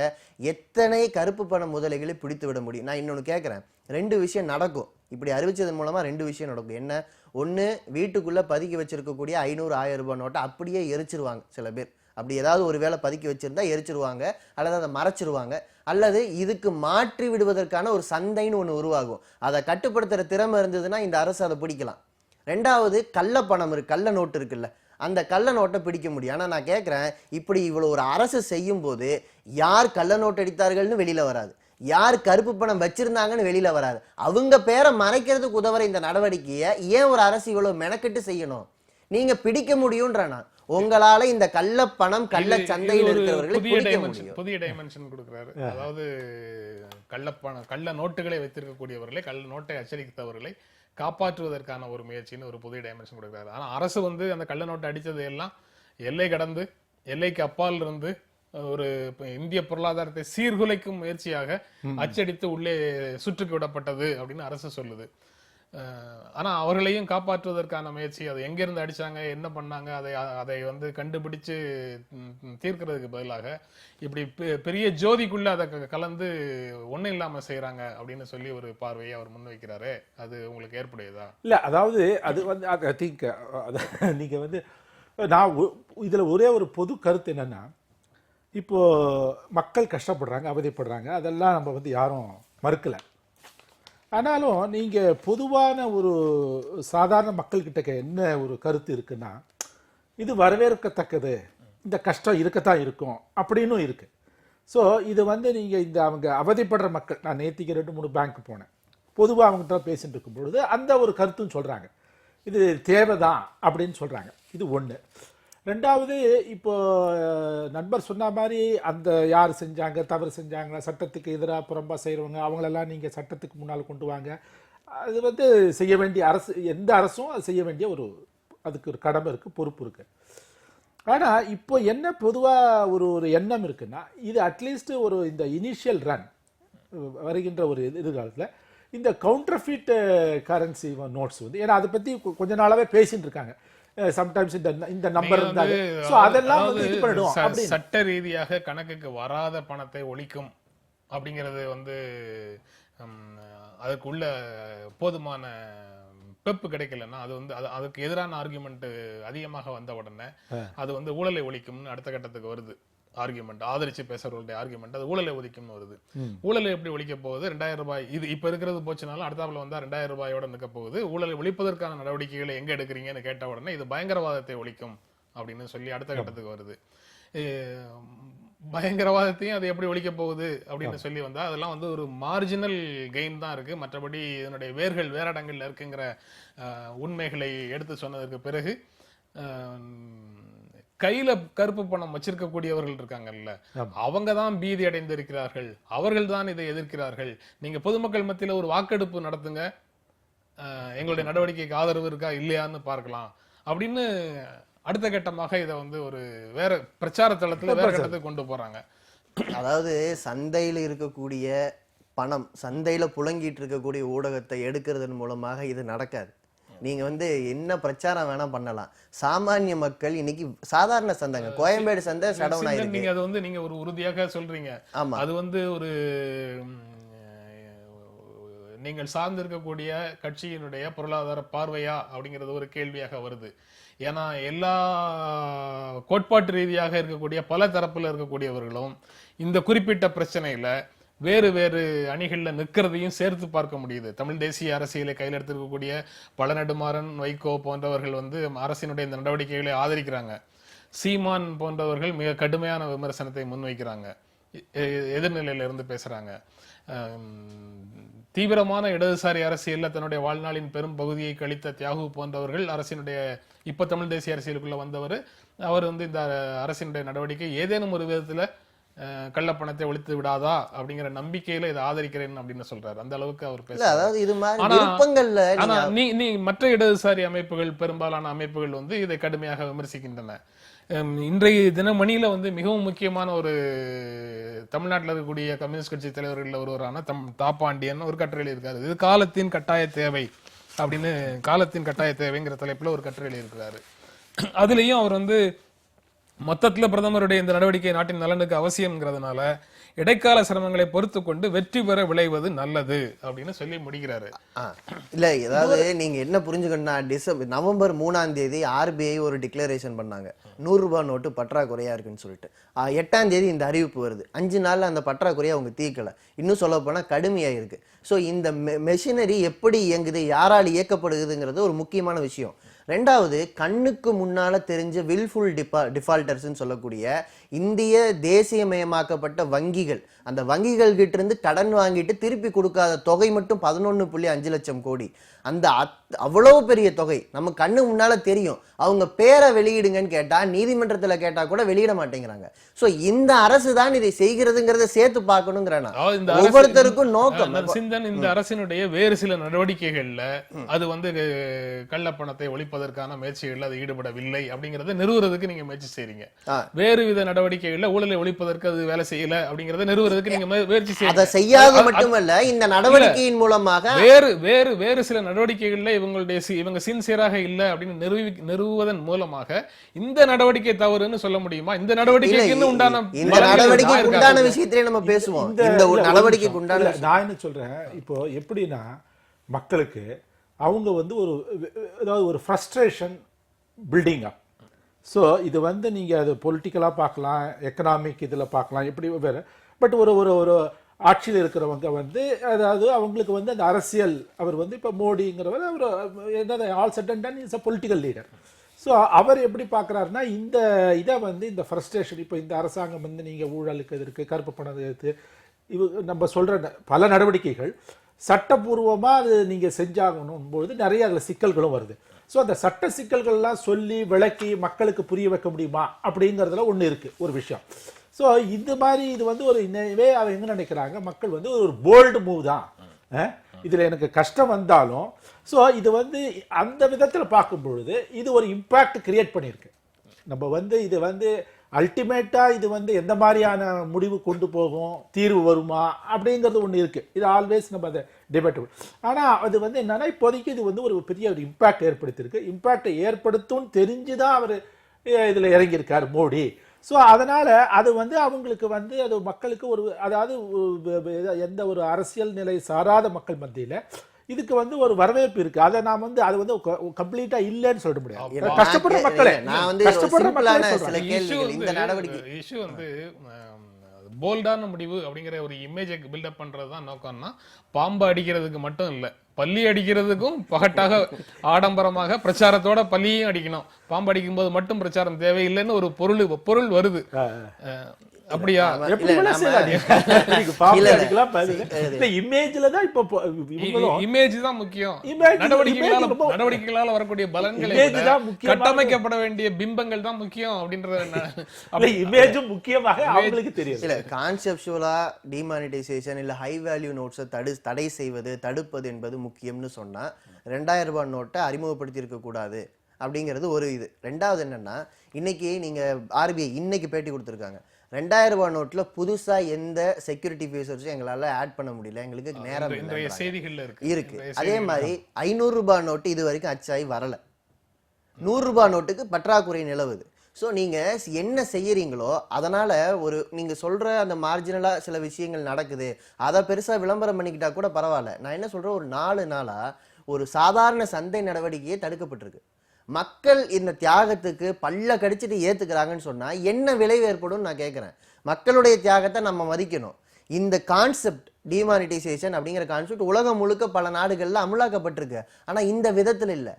எத்தனை கருப்பு பண முதலைகளை பிடித்து விட முடியும்? நான் இன்னொன்னு கேட்கிறேன், 2 விஷயம் நடக்கும். இப்படி அறிவிச்சதன் மூலமா 2 விஷயம் நடக்கும். என்ன? ஒண்ணு, வீட்டுக்குள்ள பதுக்கி வச்சிருக்கக்கூடிய 500-1000 ரூபாய் நோட்டை அப்படியே எரிச்சிருவாங்க சில பேர். அப்படி ஏதாவது ஒரு வேளை பதுக்கி வச்சிருந்தா எரிச்சிருவாங்க, அல்லது அதை மறைச்சிருவாங்க, அல்லது இதுக்கு மாற்றி விடுவதற்கான ஒரு சந்தைன்னு ஒண்ணு உருவாகும். அதை கட்டுப்படுத்துற திறமை இருந்ததுன்னா இந்த அரசு அதை பிடிக்கலாம். ரெண்டாவது, கள்ள பணம் இருக்கு, கள்ள நோட்டு இருக்குல்ல, அந்த கள்ள நோட்டை பிடிக்க முடியும். ஆனா நான் கேட்கிறேன், இப்படி இவ்வளவு ஒரு அரசு செய்யும் போது யார் கள்ள நோட்டு அடித்தார்கள்னு வெளியில வராது, யார் கருப்பு பணம் வச்சிருந்தாங்கன்னு வெளியில வராது. அவங்க பேரை மறைக்கிறதுக்கு உதவுற இந்த நடவடிக்கையை ஏன் ஒரு அரசு இவ்வளவு மெனக்கெட்டு செய்யணும்? நீங்க பிடிக்க முடியும்ன்றனா உங்களால இந்த கள்ள பணம் கள்ள சந்தையில் இருக்கிறவர்களை புதிய டைமென்ஷன் கொடுக்கிறாரு. அதாவது கள்ள நோட்டுகளை வைத்திருக்கக்கூடியவர்களை, கள்ள நோட்டை அச்சடித்தவர்களை காப்பாற்றுவதற்கான ஒரு முயற்சின்னு ஒரு புதிய டைமென்ஷன் கொடுக்கிறாரு. ஆனா அரசு வந்து அந்த கள்ள நோட்டை அடித்தது எல்லாம் எல்லை கடந்து, எல்லைக்கு அப்பால் இருந்து ஒரு இந்திய பொருளாதாரத்தை சீர்குலைக்கும் முயற்சியாக அச்சடித்து உள்ளே சுற்றுக்கு விடப்பட்டது அப்படின்னு அரசு சொல்லுது. ஆனா அவர்களையும் காப்பாற்றுவதற்கான முயற்சி, அது எங்கிருந்து அடிச்சாங்க, என்ன பண்ணாங்க, அதை வந்து கண்டுபிடிச்சு தீர்க்கிறதுக்கு பதிலாக இப்படி பெரிய ஜோதிக்குள்ள அதை கலந்து ஒண்ணும் இல்லாம செய்யறாங்க அப்படின்னு சொல்லி ஒரு பார்வையை அவர் முன்வைக்கிறாரு. அது உங்களுக்கு ஏற்புடையதா? இல்ல, அதாவது அது வந்து ஐ திங்க் நீங்க வந்து நான் இதுல ஒரே ஒரு பொது கருத்து என்னன்னா, இப்போ மக்கள் கஷ்டப்படுறாங்க, அவதிப்படுறாங்க, அதெல்லாம் நம்ம வந்து யாரும் மறுக்கல. ஆனாலும் நீங்க பொதுவான ஒரு சாதாரண மக்கள்கிட்ட என்ன ஒரு கருத்து இருக்குன்னா, இது வரவேற்கத்தக்கது, இந்த கஷ்டம் இருக்கத்தான் இருக்கும் அப்படின்னு இருக்கு. ஸோ இது வந்து நீங்க இந்த அவங்க அவதிப்படுற மக்கள், நான் நேத்திக்கு 2-3 பேங்க் போனேன், பொதுவாக அவங்ககிட்ட பேசிட்டு இருக்கும் பொழுது அந்த ஒரு கருத்தும் சொல்றாங்க, இது தேவைதான் அப்படின்னு சொல்றாங்க. இது ஒன்று. ரெண்டாவது, இப்போ நண்பர் சொன்ன மாதிரி அந்த யார் செஞ்சாங்க, தவறு செஞ்சாங்க, சட்டத்துக்கு எதிராக புறம்பா செய்கிறவங்க, அவங்களெல்லாம் நீங்கள் சட்டத்துக்கு முன்னால் கொண்டு வாங்க. அது வந்து செய்ய வேண்டிய அரசு, எந்த அரசும் அது செய்ய வேண்டிய அதுக்கு ஒரு கடமை இருக்குது, பொறுப்பு இருக்குது. ஆனால் இப்போ என்ன பொதுவாக ஒரு எண்ணம் இருக்குன்னா, இது அட்லீஸ்ட் இந்த இனிஷியல் ரன் வருகின்ற ஒரு எதிர்காலத்தில் இந்த கவுண்டர்ஃபிட் கரன்சி நோட்ஸ் வந்து, ஏன்னா அதை பற்றி கொஞ்ச நாளாவே பேசிட்டு இருக்காங்க. சம்டைம்ஸ் இந்த நம்பர் இருந்தாலே சோ அதெல்லாம் வந்து இது பண்ணிடும் அப்படி சட்ட ரீதியாக கணக்குக்கு வராத பணத்தை ஒழிக்கும் அப்படிங்கிறது வந்து அதுக்குள்ள போதுமான பெப்பு கிடைக்கலன்னா, அது வந்து அதுக்கு எதிரான ஆர்குமெண்ட் அதிகமாக வந்த உடனே அது வந்து ஊழலை ஒழிக்கும்னு அடுத்த கட்டத்துக்கு வருது. ஆர்குமெண்ட் ஆதரிச்சு பேசுறவங்களுடைய ஆர்குமெண்ட் அது ஊழலை ஒழிக்கும்னு வருது. ஊழலை எப்படி ஒழிக்க போகுது? 2000 ரூபாய் இது இப்ப இருக்கிறது போச்சுனாலும் அடுத்தாப்புல வந்தா 2000 ரூபாயோட நிற்க போகுது. ஊழலை ஒழிப்பதற்கான நடவடிக்கைகளை எங்க எடுக்கிறீங்கன்னு கேட்ட உடனே இது பயங்கரவாதத்தை ஒழிக்கும் அப்படின்னு சொல்லி அடுத்த கட்டத்துக்கு வருது. பயங்கரவாதத்தையும் அது எப்படி ஒழிக்க போகுது அப்படின்னு சொல்லி வந்தா அதெல்லாம் வந்து ஒரு மார்ஜினல் கெயின் தான் இருக்கு. மற்றபடி இதனுடைய வேர்கள் வேற இடங்கள்ல இருக்குங்கிற உண்மைகளை எடுத்து சொன்னதற்கு பிறகு கையில கருப்பு பணம் வச்சிருக்கக்கூடியவர்கள் இருக்காங்கல்ல, அவங்க தான் பீதி அடைந்திருக்கிறார்கள், அவர்கள் தான் இதை எதிர்க்கிறார்கள். நீங்க பொதுமக்கள் மத்தியில ஒரு வாக்கெடுப்பு நடத்துங்க, எங்களுடைய நடவடிக்கைக்கு ஆதரவு இருக்கா இல்லையான்னு பார்க்கலாம் அப்படின்னு அடுத்த கட்டமாக இதை வந்து ஒரு வேற பிரச்சார தளத்துல வேற கட்டத்துக்கு கொண்டு போறாங்க. அதாவது சந்தையில இருக்கக்கூடிய பணம், சந்தையில புழங்கிட்டு இருக்கக்கூடிய ஊடகத்தை எடுக்கிறதன் மூலமாக இது நடக்காது. நீங்க வந்து என்ன பிரச்சாரம் வேணா பண்ணலாம். சாமானிய மக்கள் இன்னைக்கு சாதாரண சந்தைங்க, கோயம்பேடு சந்தை ஷடவுன் ஆயிருக்கு. நீங்க அது வந்து நீங்க ஒரு உறுதியாக சொல்றீங்க. அது வந்து ஒரு நீங்கள் சார்ந்திருக்கக்கூடிய கட்சியினுடைய பொருளாதார பார்வையா அப்படிங்கிறது ஒரு கேள்வியாக வருது. ஏன்னா எல்லா கோட்பாட்டு ரீதியாக இருக்கக்கூடிய பல தரப்புல இருக்கக்கூடியவர்களும் இந்த குறிப்பிட்ட பிரச்சனையில வேறு வேறு அணிகள்ல நிற்கிறதையும் சேர்த்து பார்க்க முடியுது. தமிழ் தேசிய அரசியலை கையில் எடுத்திருக்கக்கூடிய பழநெடுமாறன், வைகோ போன்றவர்கள் வந்து அரசினுடைய இந்த நடவடிக்கைகளை ஆதரிக்கிறாங்க. சீமான் போன்றவர்கள் மிக கடுமையான விமர்சனத்தை முன்வைக்கிறாங்க, எதிர்நிலையில இருந்து பேசுறாங்க. தீவிரமான இடதுசாரி அரசியல்ல தன்னுடைய வாழ்நாளின் பெரும் பகுதியை கழித்த தியாகு போன்றவர்கள் அரசினுடைய இப்ப தமிழ் தேசிய அரசியலுக்குள்ள வந்தவர், அவர் வந்து இந்த அரசினுடைய நடவடிக்கை ஏதேனும் ஒரு விதத்துல கள்ளப்பணத்தை ஒழித்து விடாதா அப்படிங்கிற நம்பிக்கையில இதை ஆதரிக்கிறேன் அப்படின்னு சொல்றாரு. அந்த அளவுக்கு அவர் பேசுறாரு. ஆனா நீ மற்ற இடதுசாரி அமைப்புகள், பெரும்பாலான அமைப்புகள் வந்து இதை கடுமையாக விமர்சிக்கின்றன. இன்றைய தினமணியில வந்து மிகவும் முக்கியமான ஒரு தமிழ்நாட்டில் இருக்கக்கூடிய கம்யூனிஸ்ட் கட்சி தலைவர்கள் ஒருவரான தாப்பாண்டியன் ஒரு கட்டுரை எழுதியிருக்காரு. இது காலத்தின் கட்டாய தேவை அப்படின்னு, காலத்தின் கட்டாய தேவைங்கிற தலைப்புல ஒரு கட்டுரை எழுதியிருக்கிறாரு. அதுலயும் அவர் வந்து மொத்தத்துல பிரதமருடைய இந்த நடவடிக்கை நாட்டின் நலனுக்கு அவசியம்ங்கிறதுனால இடைக்கால சிரமங்களை பொறுத்து கொண்டு வெற்றி பெற விளைவது நல்லது அப்படின்னு சொல்லி முடிக்கிறாரு. இல்ல, ஏதாவது நீங்க என்ன புரிஞ்சுக்கணும்னா, நவம்பர் 3ஆம் தேதி RBI ஒரு டிக்ளரேஷன் பண்ணாங்க, 100 ரூபாய் நோட்டு பற்றாக்குறையா இருக்குன்னு சொல்லிட்டு. 8ஆம் தேதி இந்த அறிவிப்பு வருது. 5 நாள்ல அந்த பற்றாக்குறையை அவங்க தீர்க்கல, இன்னும் சொல்ல போனா கடுமையா இருக்கு. ஸோ இந்த மெஷினரி எப்படி இயங்குது, யாரால் இயக்கப்படுகுதுங்கிறது ஒரு முக்கியமான விஷயம். ரெண்டாவது, கண்ணுக்கு முன்னால தெரிஞ்ச வில்ஃபுல் டிஃபால்டர்ஸ்ன்னு சொல்லக்கூடிய இந்திய தேசியமயமாக்கப்பட்ட வங்கிகள், அந்த வங்கிகள் கிட்ட இருந்து கடன் வாங்கிட்டு திருப்பி கொடுக்காத தொகை மட்டும் 11.5 லட்சம் கோடி. அந்த அவ்வளவு பெரிய தொகை நம்ம கண்ணு முன்னால தெரியும். அவங்க பேரை வெளியிடுங்கன்னு கேட்டா, நீதிமன்றத்துல கேட்டா கூட வெளியிட மாட்டேங்கிறாங்க. சோ இந்த அரசு தான் இதை செய்கிறதுங்கிறத சேர்த்து பார்க்கணுங்கிறேன். ஒவ்வொருத்தருக்கும் நோக்கம். இந்த அரசினுடைய வேறு சில நடவடிக்கைகள்ல அது வந்து கள்ளப்பணத்தை ஒழிப்ப ஒழிப்பதற்கான முயற்சிகளில் அது ஈடுபடவில்லை அப்படிங்கறத நிறுவுறதுக்கு நீங்க முயற்சி செய்றீங்க. ஆ. வேறு வித நடவடிக்கைகள்ல ஊழலை ஒழிப்பதற்கு அது வேலை செய்யல அப்படிங்கறத நிறுவுறதுக்கு நீங்க முயற்சி அதை செய்யறீங்க. செய்யாது மட்டுமல்ல, இந்த நடவடிக்கையின் மூலமாக வேறு சில நடவடிக்கைகள்ல இவங்க சின்சியராக இல்ல அப்படின்னு நிறுவுவதன் மூலமாக இந்த நடவடிக்கை தவறுன்னு சொல்ல முடியுமா? இந்த நடவடிக்கைக்கு உண்டான இந்த நடவடிக்கைக்கு உண்டான விஷயத்திலே நம்ம பேசுவோம். இந்த ஒரு நடவடிக்கைக்கு உண்டான நான் என்ன சொல்றேன், இப்போ எப்படின்னா மக்களுக்கு அவங்க வந்து அதாவது ஒரு ஃப்ரஸ்ட்ரேஷன் பில்டிங் அப். ஸோ இது வந்து நீங்க அது பொலிட்டிக்கலாக பார்க்கலாம், எக்கனாமிக் இதில் பார்க்கலாம், எப்படி வேறு. பட் ஒரு ஒரு ஒரு ஆட்சியில் இருக்கிறவங்க வந்து அதாவது அவங்களுக்கு வந்து அந்த அரசியல் அவர் வந்து இப்போ மோடிங்கிறவர் அவர் என்னது all set and done is a political leader. So அவர் எப்படி பார்க்குறாருன்னா இந்த இதை வந்து இந்த ஃப்ரஸ்ட்ரேஷன் இப்போ இந்த அரசாங்கம் வந்து நீங்கள் ஊழலுக்கு எதிர்க்கு கருப்பு பணம் எதிர்த்து நம்ம சொல்கிற பல நடவடிக்கைகள் சட்டபூர்வமாக அது நீங்கள் செஞ்சாகணும் பொழுது நிறைய அதில் சிக்கல்களும் வருது. ஸோ அந்த சட்ட சிக்கல்கள்லாம் சொல்லி விளக்கி மக்களுக்கு புரிய வைக்க முடியுமா அப்படிங்கிறதுல ஒன்று இருக்குது ஒரு விஷயம். ஸோ இந்த மாதிரி இது வந்து ஒரு இன்னவே அவங்க என்ன நினைக்கிறாங்க, மக்கள் வந்து ஒரு போல்டு மூவ் தான், இதில் எனக்கு கஷ்டம் வந்தாலும். ஸோ இது வந்து அந்த விதத்தில் பார்க்கும் பொழுது இது ஒரு இம்பேக்ட் கிரியேட் பண்ணியிருக்கு. நம்ம வந்து இது வந்து அல்டிமேட்டாக இது வந்து எந்த மாதிரியான முடிவு கொண்டு போகும், தீர்வு வருமா அப்படிங்கிறது ஒன்று இருக்குது. இது ஆல்வேஸ் நம்ம அதை டிபேட்டபிள். ஆனால் அது வந்து என்னன்னா இப்போதைக்கு இது வந்து ஒரு பெரிய ஒரு இம்பேக்ட் ஏற்படுத்தியிருக்கு. இம்பேக்டை ஏற்படுத்தும் தெரிஞ்சு தான் அவர் இதில் இறங்கியிருக்கார் மோடி. ஸோ அதனால் அது வந்து அவங்களுக்கு வந்து அது மக்களுக்கு ஒரு அதாவது எந்த ஒரு அரசியல் நிலை சாராத மக்கள் மத்தியில் இதுக்கு வந்து ஒரு வரவேற்பு இருக்கு. அதை நான் வந்து அது வந்து கம்ப்ளீட்டா இல்லைன்னு சொல்ல முடியாது. கஷ்டப்படுற மக்களே நான் வந்து சில கேள்விகள் இந்த நடவடிக்கை இஷ்யூ வந்து போல்டான முடிவு அப்படிங்கிற ஒரு இமேஜை பில்டப் பண்றதுதான் நோக்கம்னா பாம்பு அடிக்கிறதுக்கு மட்டும் இல்ல, பள்ளி அடிக்கிறதுக்கும் பகட்டாக ஆடம்பரமாக பிரச்சாரத்தோட பள்ளியும் அடிக்கணும். பாம்பு அடிக்கும் போது மட்டும் பிரச்சாரம் தேவையில்லைன்னு ஒரு பொருள் வருது. அப்படியா? இமேஜ் தான் முக்கியம். நடவடிக்கைகளால வரக்கூடிய பலன்களை கட்டமைக்கப்பட வேண்டிய பிம்பங்கள் தான் முக்கியம் அப்படின்றது இமேஜும் முக்கியமாக அவங்களுக்கு தெரியும். இல்ல கான்செப்சுவலா டிமானிட்டைசேஷன் இல்ல ஹை வேல்யூ நோட்ஸை தடை செய்வது தடுப்பது என்பது முக்கியம்னு சொன்னா 2000 ரூபாய் நோட்டை அறிமுகப்படுத்தி இருக்க கூடாது அப்படிங்கிறது ஒரு இது. ரெண்டாவது என்னன்னா, இன்னைக்கு நீங்க ஆர்பிஐ இன்னைக்கு பேட்டி கொடுத்துருக்காங்க, 2000 ரூபாய் நோட்ல புதுசா எந்த செக்யூரிட்டி ஃபீச்சர்ஸும் எங்களால ஆட் பண்ண முடியல, எங்களுக்கு நேரம் இருக்கு. அதே மாதிரி 500 ரூபாய் நோட்டு இது வரைக்கும் அச்சாயி வரல, 100 ரூபாய் நோட்டுக்கு பற்றாக்குறை நிலவுது. ஸோ நீங்க என்ன செய்யறீங்களோ அதனால ஒரு நீங்க சொல்ற அந்த மார்ஜினலா சில விஷயங்கள் நடக்குது, அதை பெருசா விளம்பரம் பண்ணிக்கிட்டா கூட பரவாயில்ல. நான் என்ன சொல்றேன், ஒரு 4 நாளா ஒரு சாதாரண சந்தை நடவடிக்கையே தடுக்கப்பட்டிருக்கு. மக்கள் இந்த தியாகத்துக்கு பல்ல கடிச்சிட்டு ஏத்துக்கிறாங்கன்னு சொன்னா என்ன விளைவு ஏற்படும் நான் கேட்கிறேன். மக்களுடைய தியாகத்தை நம்ம மதிக்கணும். இந்த கான்செப்ட் டிமானிட்டைசேஷன் அப்படிங்கிற கான்செப்ட் உலகம் முழுக்க பல நாடுகள்ல அமலாக்கப்பட்டிருக்கு. ஆனா இந்த விதத்துல இல்ல.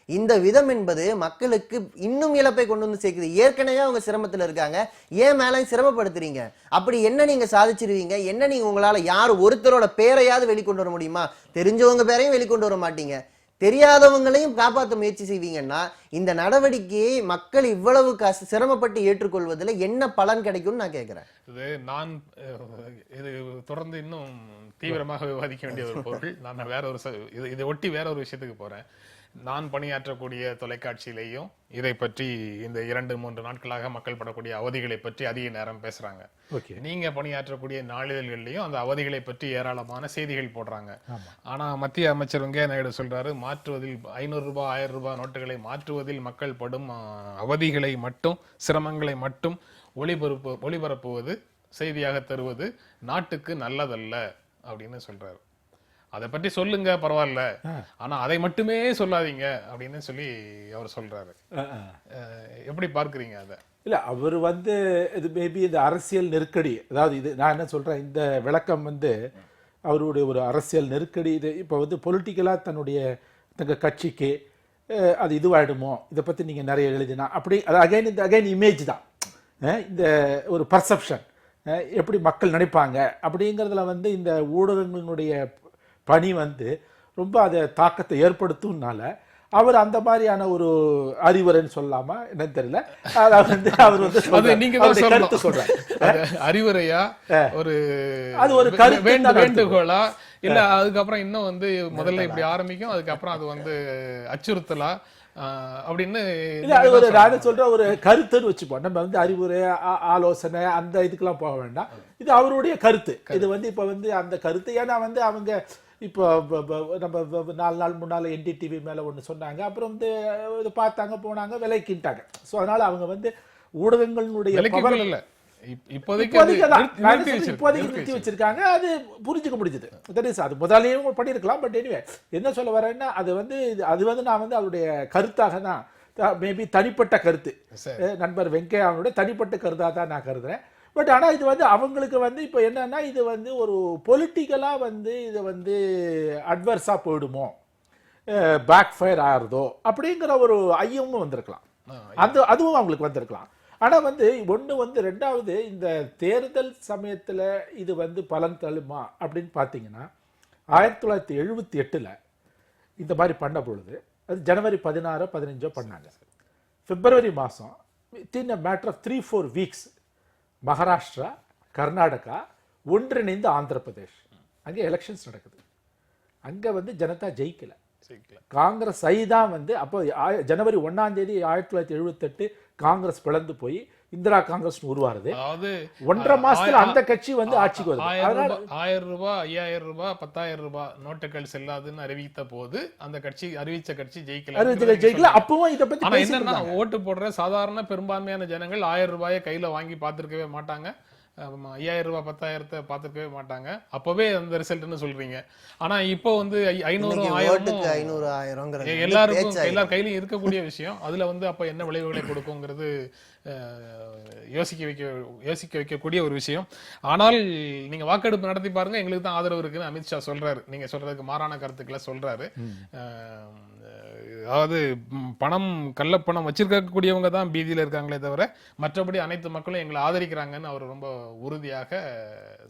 இந்த விதம் என்பது மக்களுக்கு இன்னும் இழப்பை கொண்டு வந்து சேர்க்குது. ஏற்கனவே அவங்க சிரமத்துல இருக்காங்க, ஏன் மேலே சிரமப்படுத்துறீங்க? அப்படி என்ன நீங்க சாதிச்சிருவீங்க? என்ன நீங்க உங்களால யார் ஒருத்தரோட பேரையாவது வெளிக்கொண்டு வர முடியுமா? தெரிஞ்சவங்க பேரையும் வெளிக்கொண்டு வர மாட்டீங்க, தெரியாதவங்களையும் காப்பாற்ற முயற்சி செய்வீங்கன்னா இந்த நடவடிக்கையை மக்கள் இவ்வளவு சிரமப்பட்டு ஏற்றுக்கொள்வதில் என்ன பலன் கிடைக்கும்னு நான் கேட்கிறேன். இது தொடர்ந்து இன்னும் தீவிரமாக விவாதிக்க வேண்டிய ஒரு பொருள். நான் வேற ஒரு இதை ஒட்டி வேற ஒரு விஷயத்துக்கு போறேன். நான் பணியாற்றக்கூடிய தொலைக்காட்சியிலையும் இதை பற்றி இந்த 2-3 நாட்களாக மக்கள் படக்கூடிய அவதிகளை பற்றி அதிக நேரம் பேசுறாங்க. நீங்க பணியாற்றக்கூடிய நாளிதழ்கள்லயும் அந்த அவதிகளை பற்றி ஏராளமான செய்திகள் போடுறாங்க. ஆனா மத்திய அமைச்சர் வெங்கையா நாயுடு சொல்றாரு, மாற்றுவதில் 500 ரூபாய் 1000 ரூபாய் நோட்டுகளை மாற்றுவதில் மக்கள் படும் அவதிகளை மட்டும் சிரமங்களை மட்டும் ஒளிபரப்புவது செய்தியாக தருவது நாட்டுக்கு நல்லதல்ல அப்படின்னு சொல்றாரு. அதை பற்றி சொல்லுங்க பரவாயில்ல, ஆனா அதை மட்டுமே சொல்லாதீங்க அப்படின்னு சொல்லி அவர் சொல்றாரு. எப்படி பார்க்குறீங்க அதை? இல்ல அவர் வந்து இது மேபி இந்த அரசியல் நெருக்கடி, அதாவது இது நான் என்ன சொல்றேன், இந்த விளக்கம் வந்து அவருடைய ஒரு அரசியல் நெருக்கடி. இது இப்போ வந்து பொலிட்டிக்கலாக தங்க கட்சிக்கு அது இதுவாயிடுமோ, இதை பற்றி நீங்கள் நிறைய எழுதினா அப்படி அது அகைன் இமேஜ் தான், இந்த ஒரு பர்செப்ஷன் எப்படி மக்கள் நினைப்பாங்க அப்படிங்கிறதுல வந்து இந்த ஊடகங்களுடைய பணி வந்து ரொம்ப அதை தாக்கத்தை ஏற்படுத்தும்னால அவர் அந்த மாதிரியான ஒரு அறிவுரைன்னு சொல்லாம என்னன்னு தெரியல, வந்து அவர் வந்து நீங்க கருத்து சொல்றாரு. அறிவுரையா ஒரு அது ஒரு வேண்டுகோளா இல்ல அதுக்கப்புறம் இன்னும் வந்து முதல்ல இப்படி ஆரம்பிக்கும், அதுக்கப்புறம் அது வந்து அச்சுறுத்தலா அப்படின்னு இல்ல அது ஒரு நான் சொல்ற ஒரு கருத்துன்னு வச்சுப்போம். நம்ம வந்து அறிவுரை ஆலோசனை அந்த இதுக்கெல்லாம் போக வேண்டாம். இது அவருடைய கருத்து. இது வந்து இப்ப வந்து அந்த கருத்து ஏன்னா வந்து அவங்க இப்போ நம்ம 4 நாள் முன்னால என்டிடிவி மேல ஒண்ணு சொன்னாங்க. அப்புறம் வந்து இது பார்த்தாங்க போனாங்க விலைக்கிட்டாங்க. ஸோ அதனால அவங்க வந்து ஊடகங்களுடைய பவர் இல்ல இப்போதைக்கு நிறுத்தி வச்சிருக்காங்க. அது புரிஞ்சுக்க முடிஞ்சது. அது முதலையும் பண்ணியிருக்கலாம். பட் எனிவே என்ன சொல்ல வரேன்னா அது வந்து நான் வந்து அவருடைய கருத்தாக தான் மேபி தனிப்பட்ட கருத்து நண்பர் வெங்கையாவுடைய தனிப்பட்ட கருத்தாக தான் நான் கருதுறேன். பட் ஆனால் இது வந்து அவங்களுக்கு வந்து இப்போ என்னன்னா இது வந்து ஒரு பொலிட்டிக்கலாக வந்து இது வந்து அட்வர்ஸாக போயிடுமோ பேக் ஃபயர் ஆகிறதோ அப்படிங்கிற ஒரு ஐயமும் வந்திருக்கலாம். அதுவும் அவங்களுக்கு வந்திருக்கலாம். ஆனால் வந்து ஒன்று வந்து ரெண்டாவது இந்த தேர்தல் சமயத்தில் இது வந்து பலன் தள்ளுமா அப்படின்னு பார்த்தீங்கன்னா 1978 இந்த மாதிரி பண்ண பொழுது அது ஜனவரி 16 15 பண்ணாங்க. பிப்ரவரி மாதம் within a matter of 3-4 weeks Maharashtra Karnataka ஒன்றிணைந்து ஆந்திர பிரதேஷ் அங்கே எலெக்ஷன்ஸ் நடக்குது. அங்கே வந்து ஜனதா ஜெயிக்கல. காங்கிரஸ் தான் வந்து அப்போ ஜனவரி 1ஆம் தேதி 1978 காங்கிரஸ் பிளந்து போய் இந்திரா காங்கிரஸ் உருவாருது. 1.5 மாசத்துல அந்த கட்சி வந்து ஆட்சிக்கு வருது. 1000 ரூபாய் 5000 ரூபாய் 10000 ரூபாய் நோட்டுகள் செல்லாதுன்னு அறிவித்த போது அந்த கட்சி அறிவிச்ச கட்சி ஜெயிக்கல. அப்பவும் இதை பத்தி என்னன்னா ஓட்டு போடுற சாதாரண பெரும்பான்மையான ஜனங்கள் 1000 ரூபாயை கையில வாங்கி பார்த்திருக்கவே மாட்டாங்க. 5000 ரூபாய் 10000 பார்த்துக்கவே மாட்டாங்க. அப்பவே அந்த ரிசல்ட்னு சொல்றீங்க. ஆனா இப்போ வந்து 500 1000 எல்லாரும் கையிலும் இருக்கக்கூடிய விஷயம். அதுல வந்து அப்ப என்ன விளைவுகளை கொடுக்குங்கிறது யோசிக்க வைக்கக்கூடிய ஒரு விஷயம். ஆனால் நீங்க வாக்கெடுப்பு நடத்தி பாருங்க, எங்களுக்கு தான் ஆதரவு இருக்குன்னு அமித்ஷா சொல்றாரு. நீங்க சொல்றதுக்கு மாறான கருத்துக்களை சொல்றாரு. அதாவது கள்ளப்பணம் வச்சிருக்கக்கூடியவங்க தான் பீதியில இருக்காங்களே தவிர மற்றபடி அனைத்து மக்களும் எங்களை ஆதரிக்கிறாங்கன்னு அவர் ரொம்ப உறுதியாக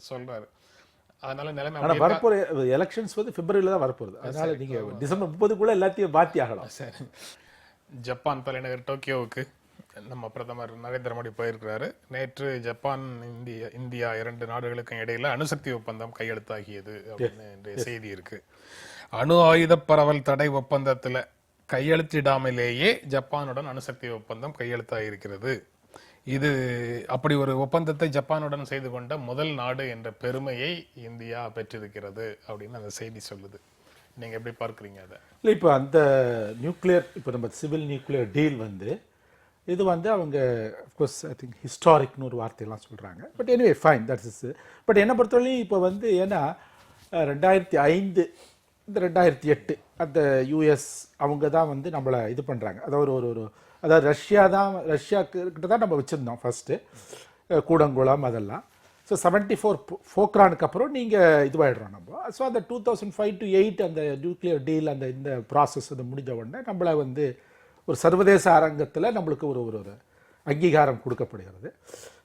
சொல்றாரு. அதனால நிலைமை வரப்போற எலெக்ஷன்ஸ் வந்து பிப்ரவரியில தான் வரப்போகுது. அதனால நீங்க டிசம்பர் 30க்குள்ள எல்லாத்தையும் மாத்தி ஆகலாம். சரி. ஜப்பான் தலைநகர் டோக்கியோவுக்கு நம்ம பிரதமர் நரேந்திர மோடி போயிருக்கிறாரு. நேற்று ஜப்பான் இந்தியா 2 நாடுகளுக்கும் இடையில அணுசக்தி ஒப்பந்தம் கையெழுத்தாகியது அப்படின்னு செய்தி இருக்கு. அணு ஆயுத பரவல் தடை ஒப்பந்தத்துல கையெழுத்திடாமலேயே ஜப்பானுடன் அணுசக்தி ஒப்பந்தம் கையெழுத்தாகியிருக்கிறது. இது அப்படி ஒரு ஒப்பந்தத்தை ஜப்பானுடன் செய்து கொண்ட முதல் நாடு என்ற பெருமையை இந்தியா பெற்றிருக்கிறது அப்படின்னு அந்த செய்தி சொல்லுது. நீங்க எப்படி பார்க்குறீங்க அதை? இல்லை, இப்போ அந்த நியூக்ளியர் இப்போ நம்ம சிவில் நியூக்ளியர் டீல் வந்து இது வந்து அவங்க அஃப்கோர்ஸ் ஐ திங்க் ஹிஸ்டாரிக்னு ஒரு வார்த்தையெல்லாம் சொல்கிறாங்க. But anyway fine, that's is. But என்னை பொறுத்தவரையும் இப்போ வந்து ஏன்னா 2005 இந்த 2008 அந்த யூஎஸ் அவங்க தான் வந்து நம்மளை இது பண்ணுறாங்க. அதாவது அதாவது ரஷ்யா கிட்ட தான் நம்ம வச்சுருந்தோம் ஃபஸ்ட்டு கூடங்குளம் அதெல்லாம். ஸோ 74 போக்ரானுக்கு அப்புறம் நீங்கள் இதுவாகிடுறோம் நம்ம. ஸோ அந்த 2005 to 2008 அந்த நியூக்ளியர் டீல் அந்த இந்த ப்ராசஸ் அது முடிஞ்ச உடனே நம்மளை வந்து ஒரு சர்வதேச அரங்கத்தில் நம்மளுக்கு ஒரு அங்கீகாரம் கொடுக்கப்படுகிறது.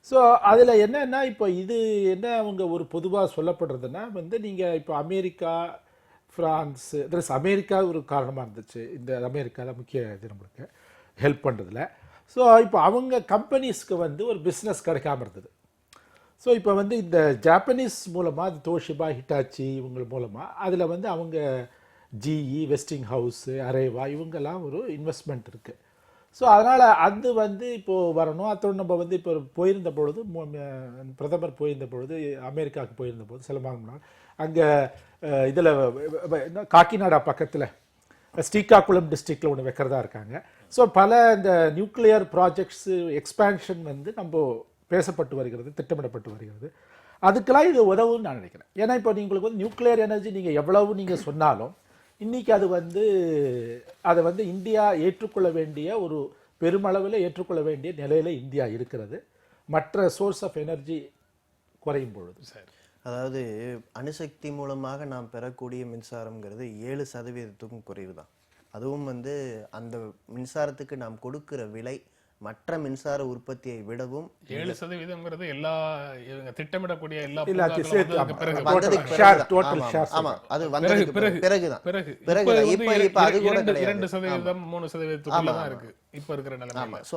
ஸோ அதில் என்னன்னா இப்போ இது என்ன அவங்க ஒரு பொதுவாக சொல்லப்படுறதுன்னா வந்து நீங்கள் இப்போ அமெரிக்கா ஃப்ரான்ஸ் அமெரிக்கா ஒரு காரணமாக இருந்துச்சு. இந்த அமெரிக்கா தான் முக்கிய இது நம்மளுக்கு ஹெல்ப் பண்ணுறதுல. ஸோ இப்போ அவங்க கம்பெனிஸ்க்கு வந்து ஒரு பிஸ்னஸ் கிடைக்காம இருந்தது. ஸோ இப்போ வந்து இந்த ஜாப்பனீஸ் மூலமாக அது தோஷிபா ஹிட்டாச்சி இவங்க மூலமாக அதில் வந்து அவங்க ஜிஇ வெஸ்டிங் ஹவுஸு அரேவா இவங்கெல்லாம் ஒரு இன்வெஸ்ட்மெண்ட் இருக்குது. ஸோ அதனால் அது வந்து இப்போது வரணும். அதோடு நம்ம வந்து இப்போ போயிருந்த பொழுது பிரதமர் போயிருந்த பொழுது அமெரிக்காவுக்கு போயிருந்த போது சில மாதம் முன்னாள் அங்கே இதில் காக்கிநாடா பக்கத்தில் ஸ்ரீகாக்குளம் டிஸ்ட்ரிக்டில் ஒன்று வைக்கிறதா இருக்காங்க. ஸோ பல இந்த நியூக்ளியர் ப்ராஜெக்ட்ஸு எக்ஸ்பேன்ஷன் வந்து நம்ம பேசப்பட்டு வருகிறது, திட்டமிடப்பட்டு வருகிறது. அதுக்கெல்லாம் இது உதவுன்னு நான் நினைக்கிறேன். ஏன்னா இப்போ உங்களுக்கு வந்து நியூக்ளியர் எனர்ஜி நீங்கள் எவ்வளவு நீங்கள் சொன்னாலும் இன்றைக்கி அது வந்து அதை வந்து இந்தியா ஏற்றுக்கொள்ள வேண்டிய ஒரு பெருமளவில் ஏற்றுக்கொள்ள வேண்டிய நிலையில் இந்தியா இருக்கிறது மற்ற சோர்ஸ் ஆஃப் எனர்ஜி குறையும் பொழுது. சார், அதாவது அணுசக்தி மூலமாக நாம் பெறக்கூடிய மின்சாரம்ங்கிறது 7% குறைவு தான். அதுவும் வந்து அந்த மின்சாரத்துக்கு நாம் கொடுக்கிற விலை மற்ற மின்சார உற்பத்தியை விடவும் 7% எல்லா திட்டமிடக்கூடிய எல்லா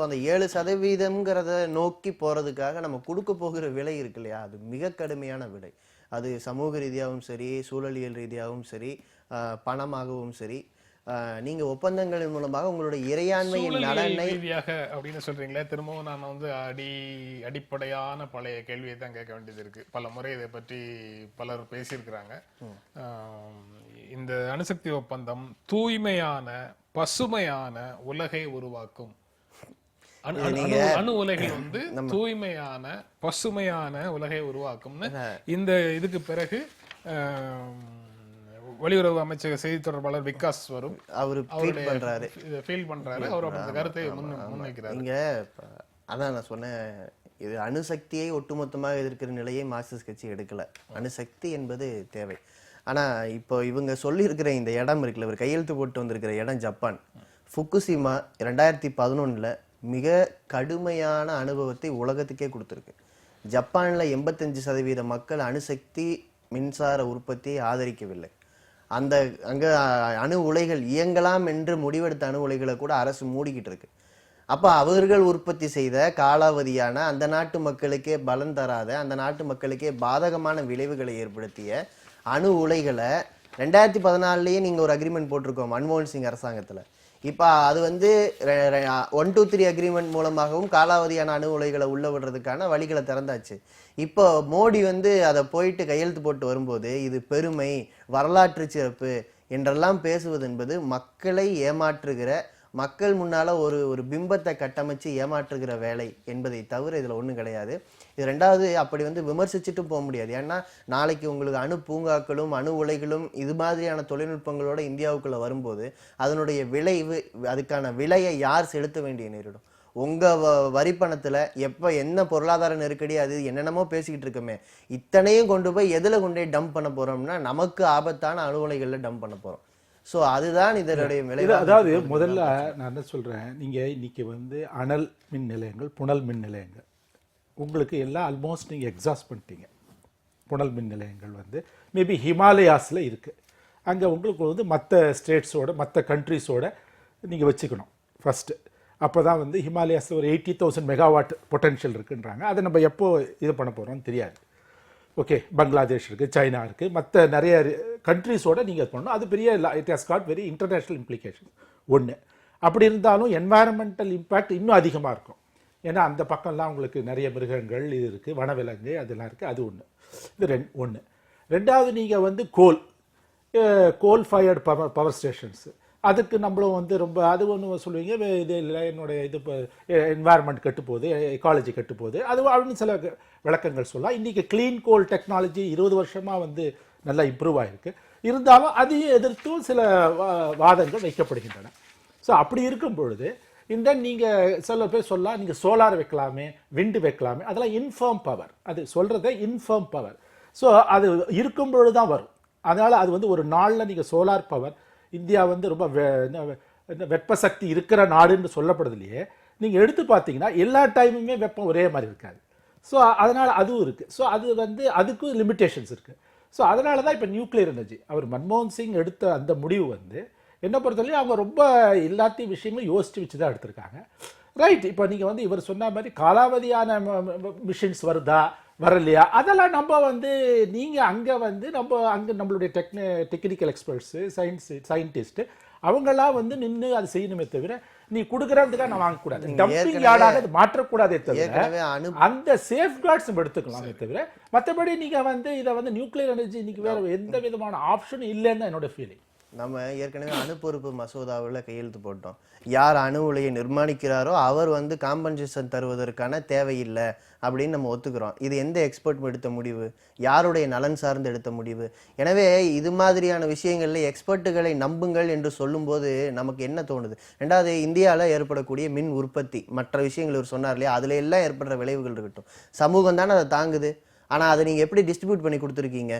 அந்த 7% நோக்கி போறதுக்காக நம்ம கொடுக்க போகிற விலை இருக்கு இல்லையா, அது மிக கடுமையான விலை. அது சமூக ரீதியாகவும் சரி, சூழலியல் ரீதியாகவும் சரி, பணமாகவும் சரி, நீங்க ஒப்பந்தங்களின் மூலமாக உங்களுடைய இறையாண்மையின் சூழலியல் நலனை ரீதியாக அப்படின்னு சொல்றீங்களே, திரும்பவும் நான் வந்து அடிப்படையான பழைய கேள்வியை தான் கேட்க வேண்டியது இருக்கு. பல முறை இதை பற்றி பலர் பேசியிருக்கிறாங்க. இந்த அணுசக்தி ஒப்பந்தம் தூய்மையான பசுமையான உலகை உருவாக்கும். அணு உலகில் வந்து தூய்மையான பசுமையான உலகை உருவாக்கும்னு இந்த இதுக்கு பிறகு வெளியுறவு அமைச்சக செய்தி தொடர்பாளர் விகாஸ் வரும் அவர் ஃபீல் பண்றாரு. அவர் அந்த கருத்தை முன்வைக்கிறார். இங்க அதான் நான் சொன்னேன், இது அணுசக்தியை ஒட்டுமொத்தமாக எதிர்க்கிற நிலையை மார்க்சிஸ்ட் கட்சி எடுக்கல. அணுசக்தி என்பது தேவை. ஆனா இப்போ இவங்க சொல்லி இந்த இடம் இருக்குல்ல, இவர் கையெழுத்து போட்டு வந்திருக்கிற இடம் ஜப்பான். ஃபுகுஷிமா 2011 மிக கடுமையான அனுபவத்தை உலகத்துக்கே கொடுத்துருக்கு. ஜப்பான்ல 85% மக்கள் அணுசக்தி மின்சார உற்பத்தியை ஆதரிக்கவில்லை. அங்க அணு உலைகள் இயங்கலாம் என்று முடிவெடுத்த அணு உலைகளை கூட அரசு மூடிக்கிட்டு இருக்கு. அப்ப அவர்கள் உற்பத்தி செய்த காலாவதியான, அந்த நாட்டு மக்களுக்கே பலன் தராத, அந்த நாட்டு மக்களுக்கே பாதகமான விளைவுகளை ஏற்படுத்திய அணு உலைகளை 2014லயே நீங்க ஒரு அக்ரிமெண்ட் போட்டிருக்கோம் மன்மோகன் சிங் அரசாங்கத்துல. இப்ப அது வந்து 1, 2, 3 அக்ரிமெண்ட் மூலமாகவும் காலாவதியான அணு உலைகளை உள்ள விடுறதுக்கான வழிகளை திறந்தாச்சு. இப்போ மோடி வந்து அதை போயிட்டு கையெழுத்து போட்டு வரும்போது இது பெருமை, வரலாற்று சிறப்பு என்றெல்லாம் பேசுவது என்பது மக்களை ஏமாற்றுகிற, மக்கள் முன்னால ஒரு பிம்பத்தை கட்டமைச்சு ஏமாற்றுகிற வேலை என்பதை தவிர இதுல ஒண்ணும் கிடையாது. இது ரெண்டாவது, அப்படி வந்து விமர்சிச்சுட்டு போக முடியாது. ஏன்னா நாளைக்கு உங்களுக்கு அணு பூங்காக்களும் அணு உலைகளும் இது மாதிரியான தொழில்நுட்பங்களோட இந்தியாவுக்குள்ள வரும்போது அதனுடைய விளைவு, அதுக்கான விலையை யார் செலுத்த வேண்டிய நேரிடும்? உங்க வரிப்பணத்துல எப்ப என்ன பொருளாதார நெருக்கடி, அது என்னென்னமோ பேசிக்கிட்டு இருக்கோமே, இத்தனையும் கொண்டு போய் எதுல கொண்டு போய் டம்ப் பண்ண போறோம்னா நமக்கு ஆபத்தான அணு உலைகள்ல டம்ப் பண்ண போறோம். ஸோ அதுதான் இதனுடைய விளைவு. அதாவது முதல்ல நான் என்ன சொல்றேன், நீங்க இன்னைக்கு வந்து அனல் மின் நிலையங்கள், புனல் மின் நிலையங்கள் உங்களுக்கு எல்லாம் ஆல்மோஸ்ட் நீங்கள் எக்ஸாஸ்ட் பண்ணிட்டீங்க. புனல் மின் நிலையங்கள் வந்து மேபி ஹிமாலயாஸில் இருக்குது. அங்கே உங்களுக்கு வந்து மற்ற ஸ்டேட்ஸோட மற்ற கண்ட்ரிஸோட நீங்கள் வச்சுக்கணும் ஃபஸ்ட்டு. அப்போ தான் வந்து ஹிமாலயாஸில் ஒரு 80,000 மெகாவாட் பொட்டென்ஷியல் இருக்குன்றாங்க. அதை நம்ம எப்போ இது பண்ண போகிறோம்னு தெரியாது. ஓகே, பங்களாதேஷ் இருக்குது, சைனா இருக்குது, மற்ற நிறைய கண்ட்ரிஸோட நீங்கள் இது பண்ணணும். அது பெரிய it has got very international implication. ஒன்று அப்படி இருந்தாலும் என்வாயரமெண்டல் இம்பேக்ட் இன்னும் அதிகமாக இருக்கும். ஏன்னா அந்த பக்கம்லாம் உங்களுக்கு நிறைய மிருகங்கள் இது இருக்குது, வனவிலங்கு அதெல்லாம் இருக்குது. அது ஒன்று. இது ஒன்று. ரெண்டாவது, நீங்கள் வந்து கோல் ஃபயர்டு பவர் ஸ்டேஷன்ஸு, அதுக்கு நம்மளும் வந்து ரொம்ப அது ஒன்று சொல்லுவீங்க, இது இல்லை என்னுடைய இது இப்போ என்வாயர்மெண்ட் கெட்டுப்போகுது, எக்காலஜி கெட்டுப்போகுது, அது அப்படின்னு சில விளக்கங்கள் சொல்லலாம். இன்றைக்கி க்ளீன் கோல் டெக்னாலஜி 20 வருஷமாக வந்து நல்லா இம்ப்ரூவ் ஆகிருக்கு. இருந்தாலும் அதையும் எதிர்த்தும் சில வாதங்கள் வைக்கப்படுகின்றன. ஸோ அப்படி இருக்கும் பொழுது இந்த நீங்கள் சில பேர் சொல்லலாம், நீங்கள் சோலார் வைக்கலாமே, விண்டு வைக்கலாமே, அதெல்லாம் இன்ஃபார்ம் பவர். அது சொல்கிறத இன்ஃபார்ம் பவர். ஸோ அது இருக்கும் பொழுது தான் வரும். அதனால் அது வந்து ஒரு நாளில் நீங்கள் சோலார் பவர், இந்தியா வந்து ரொம்ப வெப்ப சக்தி இருக்கிற நாடுன்னு சொல்லப்படுதுலையே, நீங்கள் எடுத்து பார்த்தீங்கன்னா எல்லா டைமுமே வெப்பம் ஒரே மாதிரி இருக்காது. ஸோ அதனால் அதுவும் இருக்குது. ஸோ அது வந்து அதுக்கும் லிமிட்டேஷன்ஸ் இருக்குது. ஸோ அதனால தான் இப்போ நியூக்ளியர் எனர்ஜி அவர் மன்மோகன் சிங் எடுத்த அந்த முடிவு வந்து என்ன பொறுத்தவரையும் அவங்க ரொம்ப எல்லாத்தையும் விஷயங்களும் யோசித்து வச்சு தான் எடுத்திருக்காங்க. ரைட். இப்போ நீங்கள் வந்து இவர் சொன்ன மாதிரி காலாவதியான மிஷின்ஸ் வருதா வரலையா, அதெல்லாம் நம்ம வந்து நீங்கள் அங்கே வந்து நம்மளுடைய டெக்னிக்கல் எக்ஸ்பர்ட்ஸு, சயின்டிஸ்ட்டு அவங்களாம் வந்து நின்று அது செய்யணுமே தவிர நீ கொடுக்குறதுக்காக நான் வாங்கக்கூடாது, டம்பிங் யார்டாக அது மாற்றக்கூடாதே தவிர அந்த சேஃப்கார்ட்ஸ் நம்ம எடுத்துக்கலாமே தவிர மற்றபடி நீங்கள் வந்து இதை வந்து நியூக்ளியர் எனர்ஜி இன்னைக்கு வேறு எந்த விதமான ஆப்ஷனும் இல்லைன்னு தான் என்னோட ஃபீலிங். நம்ம ஏற்கனவே அணு பொறுப்பு மசோதாவில் கையெழுத்து போட்டோம். யார் அணு உலையை நிர்மாணிக்கிறாரோ அவர் வந்து காம்பன்சேஷன் தருவதற்கான தேவையில்லை அப்படின்னு நம்ம ஒத்துக்கிறோம். இது எந்த எக்ஸ்பர்ட் எடுத்த முடிவு, யாருடைய நலன் சார்ந்து எடுத்த முடிவு? எனவே இது மாதிரியான விஷயங்கள்ல எக்ஸ்பர்ட்டுகளை நம்புங்கள் என்று சொல்லும்போது நமக்கு என்ன தோணுது? ரெண்டாவது, இந்தியாவில் ஏற்படக்கூடிய மின் உற்பத்தி, மற்ற விஷயங்கள் இவர் சொன்னார் இல்லையா, அதுல எல்லாம் ஏற்படுற விளைவுகள் இருக்கட்டும், சமூகம் தானே அதை தாங்குது. ஆனால் அதை நீங்கள் எப்படி டிஸ்ட்ரிபியூட் பண்ணி கொடுத்துருக்கீங்க?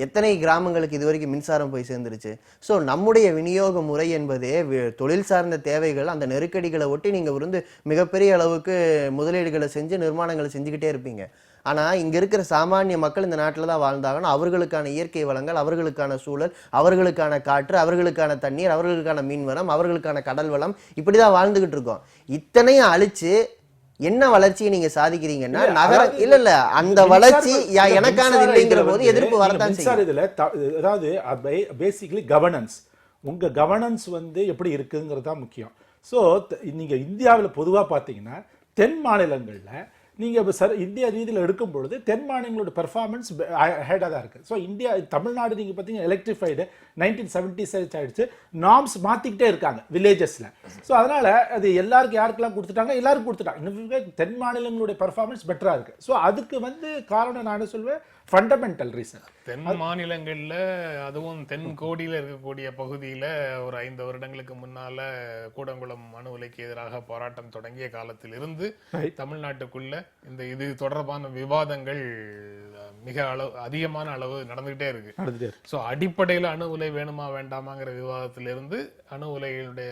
எத்தனை கிராமங்களுக்கு இது வரைக்கும் மின்சாரம் போய் சேர்ந்துருச்சு? ஸோ நம்முடைய விநியோக முறை என்பதே தொழில் சார்ந்த தேவைகள், அந்த நெருக்கடிகளை ஒட்டி நீங்கள் வந்து மிகப்பெரிய அளவுக்கு முதலீடுகளை செஞ்சு நிர்மாணங்களை செஞ்சுக்கிட்டே இருப்பீங்க. ஆனால் இங்கே இருக்கிற சாமானிய மக்கள் இந்த நாட்டில் தான் வாழ்ந்தாங்கன்னா அவர்களுக்கான இயற்கை வளங்கள், அவர்களுக்கான சூழல், அவர்களுக்கான காற்று, அவர்களுக்கான தண்ணீர், அவர்களுக்கான மீன்வளம், அவர்களுக்கான கடல் வளம், இப்படி தான் வாழ்ந்துகிட்டு இருக்கோம். இத்தனையும் அழிச்சு என்ன வளர்ச்சியை நீங்க சாதிக்கிறீங்கன்னா நகர இல்ல அந்த வளர்ச்சி எனக்கானது இல்லைங்கிற போது எதிர்ப்பு வரத்தான் செய்யும். இதுல அதாவது பேசிக்கலி கவர்னன்ஸ், உங்கள் கவர்னன்ஸ் வந்து எப்படி இருக்குங்கிறது தான் முக்கியம். ஸோ நீங்கள் இந்தியாவில் பொதுவாக பார்த்தீங்கன்னா தென் மாநிலங்களில் நீங்கள் இப்போ இந்தியா ரீதியில் எடுக்கும் பொழுது தென் மாநிலங்களோட பெர்ஃபார்மன்ஸ் ஹெடாக தான் இருக்குது. ஸோ இந்தியா தமிழ்நாடு நீங்கள் பார்த்தீங்கன்னா எலக்ட்ரிஃபைடு 1976 ஆயிடுச்சு. நார்ம்ஸ் மாற்றிக்கிட்டே இருக்காங்க வில்லேஜஸில். ஸோ அதனால் அது எல்லாருக்கும் யாருக்கெல்லாம் கொடுத்துட்டாங்க, எல்லாருக்கும் கொடுத்துட்டாங்க. இன்னும் தென் மாநிலங்களுடைய பெர்ஃபார்மன்ஸ் பெட்டராக இருக்குது. ஸோ அதுக்கு வந்து காரணம் நான் என்ன சொல்வேன், ஃபண்டமெண்டல் ரீசன். தென் மாநிலங்கள்ல அதுவும் தென் கோடியில இருக்கக்கூடிய பகுதியில ஒரு 5 வருடங்களுக்கு முன்னால கூடங்குளம் அணு உலைக்கு எதிராக போராட்டம் தொடங்கிய காலத்தில் இருந்து தமிழ்நாட்டுக்குள்ள இது தொடர்பான விவாதங்கள் மிக அதிகமான அளவு நடந்துகிட்டே இருக்கு. சோ அடிப்படையில அணு உலை வேணுமா வேண்டாமாங்கிற விவாதத்திலிருந்து அணு உலைகளுடைய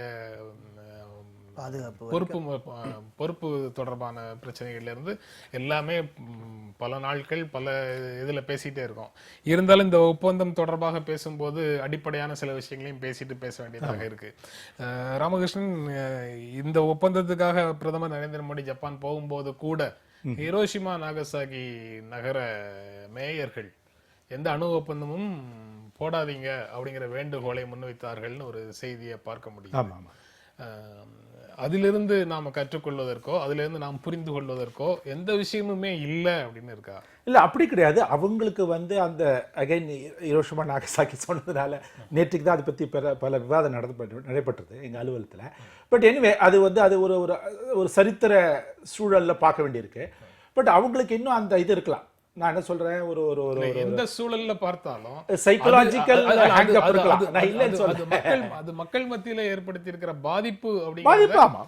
பொறுப்பு தொடர்பான பிரச்சனைகள்ல இருந்து எல்லாமே பல நாட்கள் பல இதுல பேசிட்டே இருக்கோம். இருந்தாலும் இந்த ஒப்பந்தம் தொடர்பாக பேசும்போது அடிப்படையான சில விஷயங்களையும் பேச வேண்டியதாக இருக்கு. ராமகிருஷ்ணன், இந்த ஒப்பந்தத்துக்காக பிரதமர் நரேந்திர மோடி ஜப்பான் போகும்போது கூட ஹிரோஷிமா நாகசாகி நகர மேயர்கள் எந்த அணு ஒப்பந்தமும் போடாதீங்க அப்படிங்கிற வேண்டுகோளை முன்வைத்தார்கள்னு ஒரு செய்தியை பார்க்க முடியும். அதிலிருந்து நாம கற்றுக்கொள்வதற்கோ அதிலிருந்து நாம் புரிந்து கொள்வதற்கோ எந்த விஷயமுமே இல்லை அப்படின்னு இருக்கா? இல்லை, அப்படி கிடையாது. அவங்களுக்கு வந்து அந்த அகைன் ஹிரோஷிமா நாகசாக்கி சொன்னதுனால நேற்றுக்கு தான் அதை பற்றி பல விவாதம் நடைபெற்றது எங்கள் அலுவலகத்தில். பட் எனிவே அது வந்து அது ஒரு ஒரு சரித்திர சூழலில் பார்க்க வேண்டியிருக்கு. பட் அவங்களுக்கு இன்னும் அந்த இது இருக்கலாம். நான் என்ன சொல்றேன், ஒரு ஒரு ஒரு எந்த சூழல்ல பார்த்தாலும் சைக்காலஜிக்கல் ஹேங்கப் இருக்கலாம். நான் இல்லைன்னு சொல்றேன். அது மக்கள் மத்தியில ஏற்படுத்தி இருக்கிற பாதிப்பு அப்படிங்கிறது. ஆமா,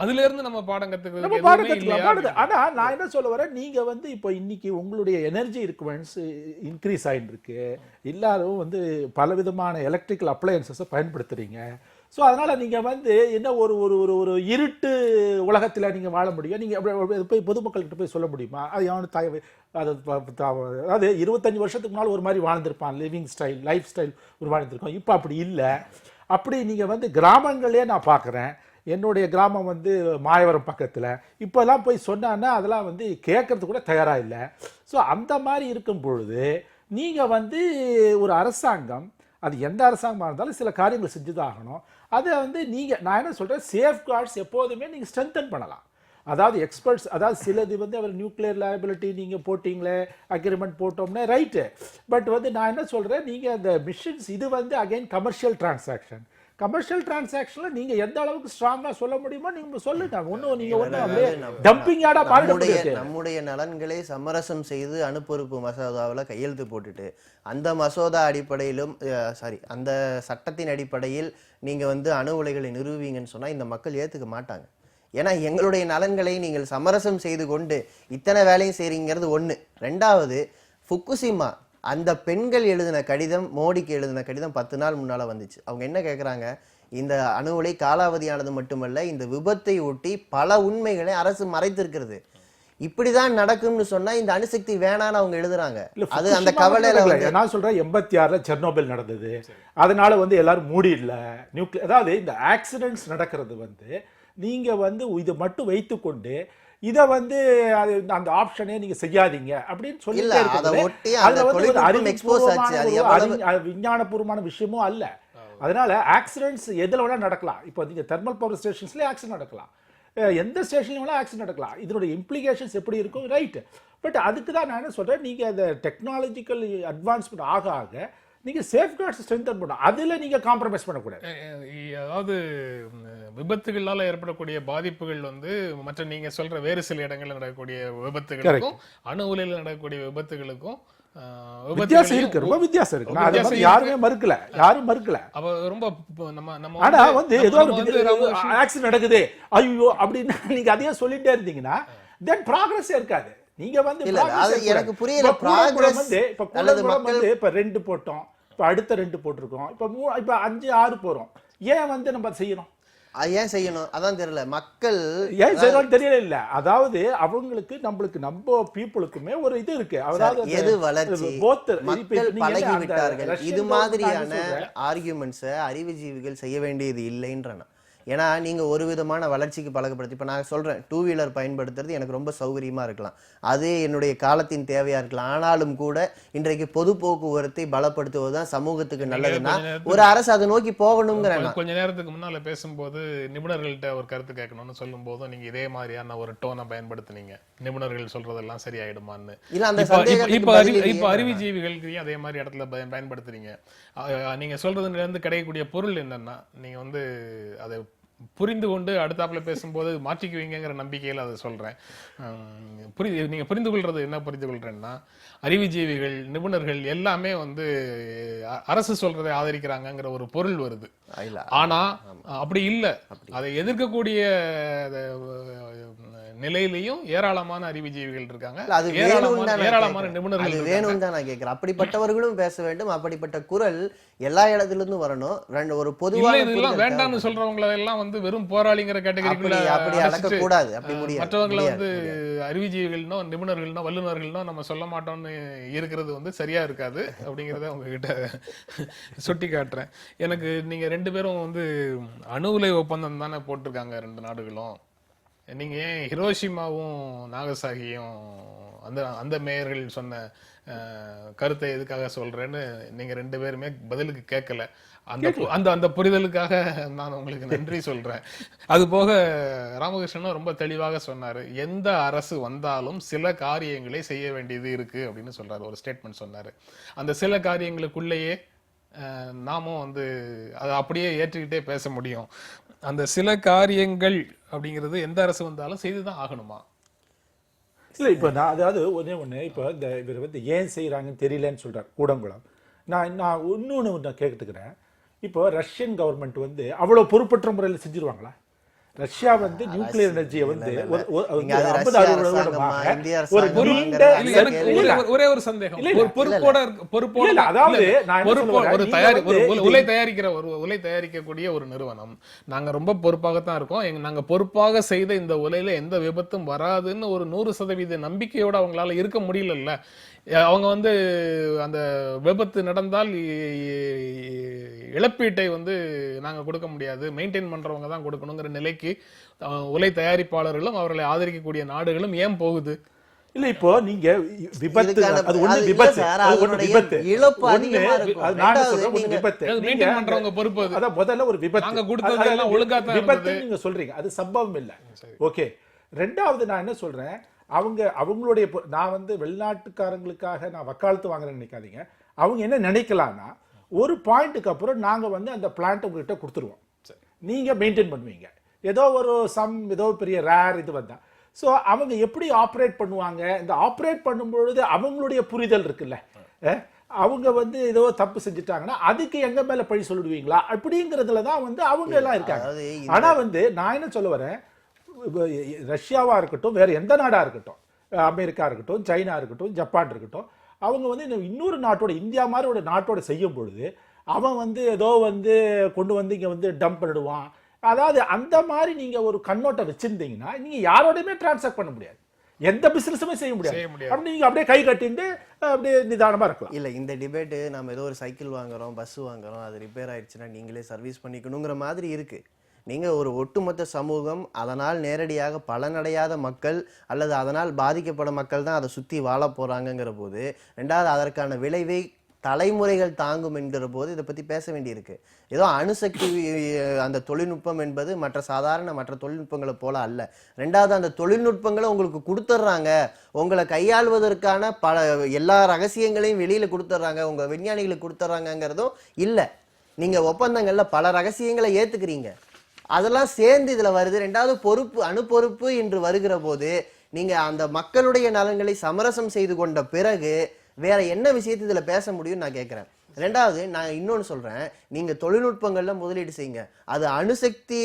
அதுல இருந்து நம்ம பாடம் கத்துக்கிறது. ஆனா நான் என்ன சொல்ல வரேன், நீங்க வந்து இப்போ இன்னைக்கு உங்களுடைய எனர்ஜி ரிக்வயர்மெண்ட்ஸ் இன்க்ரீஸ் ஆயிட்டு இருக்கு. எல்லாரும் வந்து பலவிதமான எலக்ட்ரிக்கல் அப்ளையன்சஸை பயன்படுத்துறீங்க. ஸோ அதனால நீங்க வந்து என்ன ஒரு ஒரு ஒரு ஒரு இருட்டு உலகத்தில் நீங்க வாழ முடியும். நீங்க போய் பொதுமக்கள்கிட்ட போய் சொல்ல முடியுமா? அது அவனு அதாவது 25 வருஷத்துக்கு முன்னால் ஒரு மாதிரி வாழ்ந்திருப்பான், லிவிங் ஸ்டைல் லைஃப் ஸ்டைல் ஒரு வாழ்ந்திருக்கோம். இப்போ அப்படி இல்லை. அப்படி நீங்கள் வந்து கிராமங்களே நான் பார்க்குறேன். என்னுடைய கிராமம் வந்து மாயவரம் பக்கத்தில். இப்போல்லாம் போய் சொன்னான்னா அதெல்லாம் வந்து கேட்கறதுக்கு கூட தயாராக இல்லை. ஸோ அந்த மாதிரி இருக்கும் பொழுது நீங்கள் வந்து ஒரு அரசாங்கம், அது எந்த அரசாங்கமாக இருந்தாலும் சில காரியங்கள் செஞ்சுதான் ஆகணும். அதை வந்து நீங்கள், நான் என்ன சொல்கிறேன், சேஃப்கார்ட்ஸ் எப்போதுமே நீங்கள் ஸ்ட்ரென்தன் பண்ணலாம். அதாவது எக்ஸ்பர்ட்ஸ், அதாவது சிலது வந்து அவர் நியூக்ளியர் லயபிலிட்டி நீங்கள் போட்டிங்களே, அக்ரிமெண்ட் போட்டோம்னே ரைட்டு. பட் வந்து நான் என்ன சொல்கிறேன், நீங்கள் அந்த மிஷன்ஸ் இது வந்து அகைன் கமர்ஷியல் டிரான்சாக்ஷனில் நீங்கள் எந்த அளவுக்கு ஸ்ட்ராங்காக சொல்ல முடியுமோ நீங்கள் சொல்லுங்க. ஒன்றும் நீங்கள் ஒன்றும் டம்பிங் யார்டா பாருங்க. நம்முடைய நலன்களை சமரசம் செய்து அணுப்பொறுப்பு மசோதாவில் கையெழுத்து போட்டுட்டு அந்த மசோதா அடிப்படையிலும் அந்த சட்டத்தின் அடிப்படையில் நீங்கள் வந்து அணு உலைகளை நிறுவீங்கன்னு சொன்னால் இந்த மக்கள் ஏற்றுக்க மாட்டாங்க. ஏன்னா எங்களுடைய நலன்களை நீங்கள் சமரசம் செய்து கொண்டு இத்தனை வேலையும் செய்றீங்கிறது ஒன்று. ரெண்டாவது, ஃபுகுஷிமா அந்த பெண்கள் எழுதின கடிதம், மோடிக்கு எழுதின கடிதம் 10 நாள் முன்னால் வந்துச்சு. அவங்க என்ன கேட்குறாங்க, இந்த அணு உலை காலாவதியானது மட்டுமல்ல, இந்த விபத்தை ஒட்டி பல உண்மைகளை அரசு மறைத்திருக்கிறது. இப்படிதான் நடக்கும்னு சொன்னா இந்த அணுசக்தி வேணான்னு அவங்க எழுதுறாங்க. அது அந்த கவலையில நான் சொல்றேன், 86ல் செர்னோபில் நடந்தது. அதனால வந்து எல்லாரும் மூடிடல நியூக்ளியர். அதாவது இந்த ஆக்சிடென்ட்ஸ் நடக்கிறது வந்து நீங்க வந்து இதை மட்டும் வைத்துக்கொண்டு இதை வந்து அந்த ஆப்ஷனே நீங்க செய்யாதீங்க அப்படின்னு சொல்லி விஞ்ஞானபூர்வமான விஷயமும் அல்ல. அதனால ஆக்சிடென்ட்ஸ் எதுல வேணா நடக்கலாம். இப்போ நீங்க தெர்மல் பவர் ஸ்டேஷன்ஸ்லேயே ஆக்சிடென்ட் நடக்கலாம், எந்த ஸ்டேஷன்ல வேணா ஆக்சிடென்ட் நடக்கலாம். இதனுடைய இம்ப்ளிகேஷன்ஸ் எப்படி இருக்கும், ரைட். பட் அதுக்கு தான் நான் என்ன சொல்றேன், நீங்க அந்த டெக்னாலஜிக்கல் அட்வான்ஸ்மெண்ட் ஆக ஆக நீங்க சேஃப்கார்ட்ஸ் ஸ்ட்ரென்தன் பண்ணணும். அதுல நீங்க காம்ப்ரமைஸ் பண்ணக்கூடாது. அதாவது விபத்துகளால ஏற்படக்கூடிய பாதிப்புகள் வந்து மற்ற நீங்க சொல்ற வேறு சில இடங்கள்ல நடக்கக்கூடிய விபத்துகளுக்கும் அணு உலையில நடக்கக்கூடிய விபத்துகளுக்கும் வித்தியாசம் இருக்கு, ரொம்ப வித்தியாசம் இருக்கு. யாரும் மறுக்கல. அப்ப ரொம்ப ஆனா வந்து ஏதோ ஆக்சிடென்ட் நடக்குது ஐயோ அப்படின்னு நீங்க அதையே சொல்லிட்டே இருந்தீங்கன்னா தென் ப்ராக்ரஸ் இருக்காது. நீங்க வந்து எனக்கு புரியல, ப்ராக்ரஸ் வந்து இப்ப 2 போட்டோம், இப்ப அடுத்த 2 போட்டிருக்கோம், இப்ப 5 6 போறோம். ஏன் வந்து நம்ம செய்யணும், ஏன் செய்யணும் அதான் தெரியல. மக்கள் ஏன் செய்யணும் தெரியல. இல்ல அதாவது அவங்களுக்கு நம்மளுக்கு நம்ம பீப்புளுக்குமே ஒரு இது இருக்கு. அதாவது எது வளர்ச்சி, மக்கள் பழகி விட்டார்கள். இது மாதிரியான ஆர்கியூமெண்ட்ஸை அறிவுஜீவிகள் செய்ய வேண்டியது இல்லைன்றன. ஏன்னா நீங்க ஒரு விதமான வளர்ச்சிக்கு பழக்கப்படுத்தி, இப்ப நான் சொல்றேன் 2 வீலர் பயன்படுத்துறது எனக்கு ரொம்ப சௌகரியமா இருக்கலாம், அது என்னுடைய காலத்தின் தேவையா இருக்கலாம். ஆனாலும் கூட இன்றைக்கு பொது போக்குவரத்தை பலப்படுத்துவதுதான் சமூகத்துக்கு நல்லதுன்னா ஒரு அரசு அதை நோக்கி போகணுங்கிற. கொஞ்ச நேரத்துக்கு முன்னால பேசும்போது நிபுணர்கள்ட்ட ஒரு கருத்து கேட்கணும்னு சொல்லும் போதும் நீங்க இதே மாதிரியான ஒரு டோனை பயன்படுத்துனீங்க, நிபுணர்கள் சொல்றதெல்லாம் சரியாயிடுமான்னு. இல்ல அந்த இப்ப அறிவுஜீவிகளுக்கு அதே மாதிரி இடத்துல பயன்படுத்துறீங்க. நீங்க சொல்றதுல இருந்து கிடைக்கக்கூடிய பொருள் என்னன்னா, நீங்க வந்து அதை புரிந்து கொண்டு அடுத்தாப்புல பேசும்போது மாற்றிக்குவீங்கிற நம்பிக்கையில் அதை சொல்றேன். நீங்க புரிந்து கொள்றது என்ன புரிந்து கொள்றேன்னா, அறிவுஜீவிகள் நிபுணர்கள் எல்லாமே வந்து அரசு சொல்றதை ஆதரிக்கிறாங்கிற ஒரு பொருள் வருது. ஆனா அப்படி இல்லை, அதை எதிர்க்கக்கூடிய நிலையிலையும் ஏராளமான அறிவுஜீவிகள் இருக்காங்க, ஏராளமான நிபுணர்கள் வேணும்னு தான் நான் கேட்கிறேன். அப்படிப்பட்டவர்களும் பேச வேண்டும், அப்படிப்பட்ட குரல் எல்லா இடத்துல இருந்தும் வரணும். ஒரு பொதுவான வேண்டாம்னு சொல்றவங்களை எல்லாம் வந்து வெறும் போராளிங்கிற கேட்டகரிக்குள்ள அப்படி அடக்க கூடாது, அப்படி முடியாது. மற்றவங்களை வந்து அறிவுஜீவிகள்னோ நிபுணர்கள்னோ வல்லுநர்கள்னோ நம்ம சொல்ல மாட்டோம்னு இருக்கிறது வந்து சரியா இருக்காது அப்படிங்கிறத உங்ககிட்ட சுட்டி காட்டுறேன். எனக்கு நீங்க 2 பேரும் வந்து அணு உலை ஒப்பந்தம் தானே போட்டிருக்காங்க 2 நாடுகளும். நீங்க ஏன் ஹிரோஷிமாவும் நாகசாகியும் அந்த மேயர்கள் சொன்ன கருத்தை எதுக்காக சொல்றேன்னு நீங்க 2 பேருமே பதிலுக்கு கேட்கல. அந்த புரிதலுக்காக நான் உங்களுக்கு நன்றி சொல்றேன். அது போக ராமகிருஷ்ணனும் ரொம்ப தெளிவாக சொன்னாரு, எந்த அரசு வந்தாலும் சில காரியங்களை செய்ய வேண்டியது இருக்கு அப்படின்னு சொல்றாரு, ஒரு ஸ்டேட்மெண்ட் சொன்னாரு. அந்த சில காரியங்களுக்குள்ளேயே நாமும் வந்து அதை அப்படியே ஏற்றுக்கிட்டே பேச முடியும். அந்த சில காரியங்கள் அப்படிங்கிறது எந்த அரசு வந்தாலும் செய்துதான் ஆகணுமா? இல்லை, இப்போ நான் அதாவது ஒன்று இப்போ இந்த இவர் வந்து ஏன் செய்கிறாங்கன்னு தெரியலன்னு சொல்கிறார் கூடங்குளம். நான் இன்னொன்று நான் கேட்டுக்கிறேன். இப்போ ரஷ்யன் கவர்மெண்ட் வந்து அவ்வளோ பொறுப்பற்ற முறையில் செஞ்சிருவாங்களா? ரஷ்யா வந்து நியூக்ளியர் எனர்ஜியை வந்து ஒரே ஒரு சந்தேகம், அதாவது உலை தயாரிக்கக்கூடிய ஒரு நிறுவனம், நாங்க ரொம்ப பொறுப்பாகத்தான் இருக்கோம், நாங்க பொறுப்பாக செய்த இந்த உலையில எந்த விபத்தும் வராதுன்னு ஒரு 100% நம்பிக்கையோட அவங்களால இருக்க முடியல. அவங்க வந்து அந்த விபத்து நடந்தால் இழப்பீட்டை வந்து நாங்க கொடுக்க முடியாது, மெயின்டைன் பண்றவங்க தான் கொடுக்கணுங்கிற நிலைக்கு உலை தயாரிப்பாளர்களும் அவர்களை ஆதரிக்கக்கூடிய நாடுகளும் ஏன் போகுது? இல்ல, இப்போ நீங்க விபத்து, அது ஒண்ணு விபத்து, அது ஒண்ணு விபத்து, இழப்பு அதிகமா இருக்கும். அது நான் சொல்றேன் ஒரு விபத்து, மெயின்டைன் பண்றவங்க பொறுப்பு அது. அத முதல்ல ஒரு விபத்து, நாங்க கொடுத்தது எல்லாம் ஒழுங்கா தான் விபத்து நீங்க சொல்றீங்க, அது சம்பவம் இல்ல. ஓகே, ரெண்டாவது நான் என்ன சொல்றேன், அவங்களுடைய நான் வந்து வெளிநாட்டுக்காரங்களுக்காக நான் வக்காலத்து வாங்குறேன்னு நினைக்காதீங்க. அவங்க என்ன நினைக்கலாம்னா, ஒரு பாயிண்ட்டுக்கு அப்புறம் நாங்க வந்து அந்த பிளான்ட் உங்ககிட்ட கொடுத்துருவோம், நீங்க மெயின்டைன் பண்ணுவீங்க, ஏதோ பெரிய ரேர் இது வந்தா. ஸோ அவங்க எப்படி ஆப்ரேட் பண்ணுவாங்க, இந்த ஆப்ரேட் பண்ணும்பொழுது அவங்களுடைய புரிதல் இருக்குல்ல, அவங்க வந்து ஏதோ தப்பு செஞ்சுட்டாங்கன்னா அதுக்கு எங்க மேல பழி சொல்லிடுவீங்களா அப்படிங்கிறதுல தான் வந்து அவங்க எல்லாம் இருக்காங்க. ஆனா வந்து நான் என்ன சொல்ல வரேன், ரஷ்யாவா இருக்கட்டும், வேற எந்த நாடா இருக்கட்டும், அமெரிக்கா இருக்கட்டும், சைனா இருக்கட்டும், ஜப்பான் இருக்கட்டும், அவங்க வந்து இன்னொரு நாட்டோட, இந்தியா மாதிரி ஒரு நாட்டோட செய்யும் பொழுது அவன் வந்து ஏதோ வந்து கொண்டு வந்து இங்க வந்து டம்ப் பண்ணிடுவான். அதாவது அந்த மாதிரி நீங்க ஒரு கண்ணோட்டம் வச்சிருந்தீங்கன்னா நீங்க யாரோடையுமே டிரான்சாக்ட் பண்ண முடியாது, எந்த பிசினஸுமே செய்ய முடியாது. அப்படி நீங்க அப்படியே கை கட்டிட்டு அப்படியே நிதானமா இருக்கலாம். இல்ல, இந்த டிபேட் நம்ம ஏதோ ஒரு சைக்கிள் வாங்குறோம், பஸ் வாங்குறோம், அது ரிப்பேர் ஆயிடுச்சுன்னா நீங்களே சர்வீஸ் பண்ணிக்கணுங்கிற மாதிரி இருக்கு. நீங்க ஒரு ஒட்டுமொத்த சமூகம், அதனால் நேரடியாக பலனடையாத மக்கள் அல்லது அதனால் பாதிக்கப்படும் மக்கள் தான் அதை சுற்றி வாழ போறாங்கிற போது, ரெண்டாவது அதற்கான விளைவை தலைமுறைகள் தாங்கும் என்கிற போது இதை பற்றி பேச வேண்டியிருக்கு. ஏதோ அணுசக்தி அந்த தொழில்நுட்பம் என்பது மற்ற தொழில்நுட்பங்களை போல அல்ல. ரெண்டாவது, அந்த தொழில்நுட்பங்களை உங்களுக்கு கொடுத்துட்றாங்க, உங்களை கையாள்வதற்கான எல்லா ரகசியங்களையும் வெளியில் கொடுத்துட்றாங்க, உங்கள் விஞ்ஞானிகளுக்கு கொடுத்துட்றாங்கிறதும் இல்லை. நீங்கள் ஒப்பந்தங்களில் பல ரகசியங்களை ஏற்றுக்கிறீங்க, அதெல்லாம் சேர்ந்து இதில் வருது. ரெண்டாவது, அணு பொறுப்பு என்று வருகிற போது நீங்கள் அந்த மக்களுடைய நலன்களை சமரசம் செய்து கொண்ட பிறகு வேற என்ன விஷயத்தை இதில் பேச முடியும்னு நான் கேட்குறேன். ரெண்டாவது, நான் இன்னொன்று சொல்கிறேன், நீங்கள் தொழில்நுட்பங்கள்ல முதலீடு செய்யுங்க. அது அணுசக்தி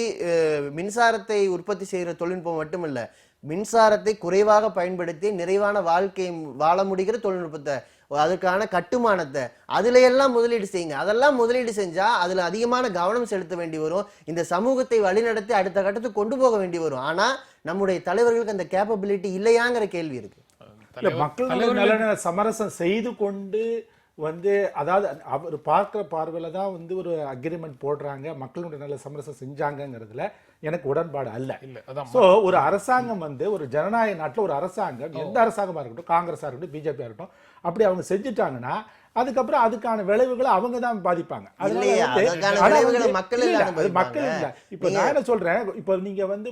மின்சாரத்தை உற்பத்தி செய்கிற தொழில்நுட்பம் மட்டும் இல்லை, மின்சாரத்தை குறைவாக பயன்படுத்தி நிறைவான வாழ்க்கை வாழ முடிகிற தொழில்நுட்பத்தை, அதுக்கான கட்டுமானத்தை, அதுல எல்லாம் முதலீடு செய்யுங்க. அதெல்லாம் முதலீடு செஞ்சா அதுல அதிகமான கவனம் செலுத்த வேண்டி வரும், இந்த சமூகத்தை வழிநடத்தி அடுத்த கட்டத்துக்கு கொண்டு போக வேண்டி வரும். ஆனா நம்முடைய தலைவர்களுக்கு அந்த கேப்பபிலிட்டி இல்லையாங்கிற கேள்வி இருக்கு. மக்களுடைய நலனை சமரசம் செய்து கொண்டு வந்து அதாவது அவர் பார்க்குற பார்வையில் தான் வந்து ஒரு அக்ரிமெண்ட் போடுறாங்க, மக்களுடைய நல்ல சமரசம் செஞ்சாங்கங்கிறதுல எனக்கு உடன்பாடு அல்ல. அதான் ஸோ ஒரு அரசாங்கம் வந்து ஒரு ஜனநாயக நாட்டில் ஒரு அரசாங்கம் எந்த அரசாங்கமாக இருக்கட்டும், காங்கிரஸாக இருக்கட்டும், பிஜேபியாக இருக்கட்டும், அப்படி அவங்க செஞ்சுட்டாங்கன்னா அதுக்கப்புறம் அதுக்கான விளைவுகளை அவங்க தான் பாதிப்பாங்க. இல்லையா, அதுக்கான விளைவுகளை மக்கள் இல்ல அனுபவிப்பாங்க. மக்கள் இல்லை. இப்போ நான் என்ன சொல்றேன், இப்போ நீங்க வந்து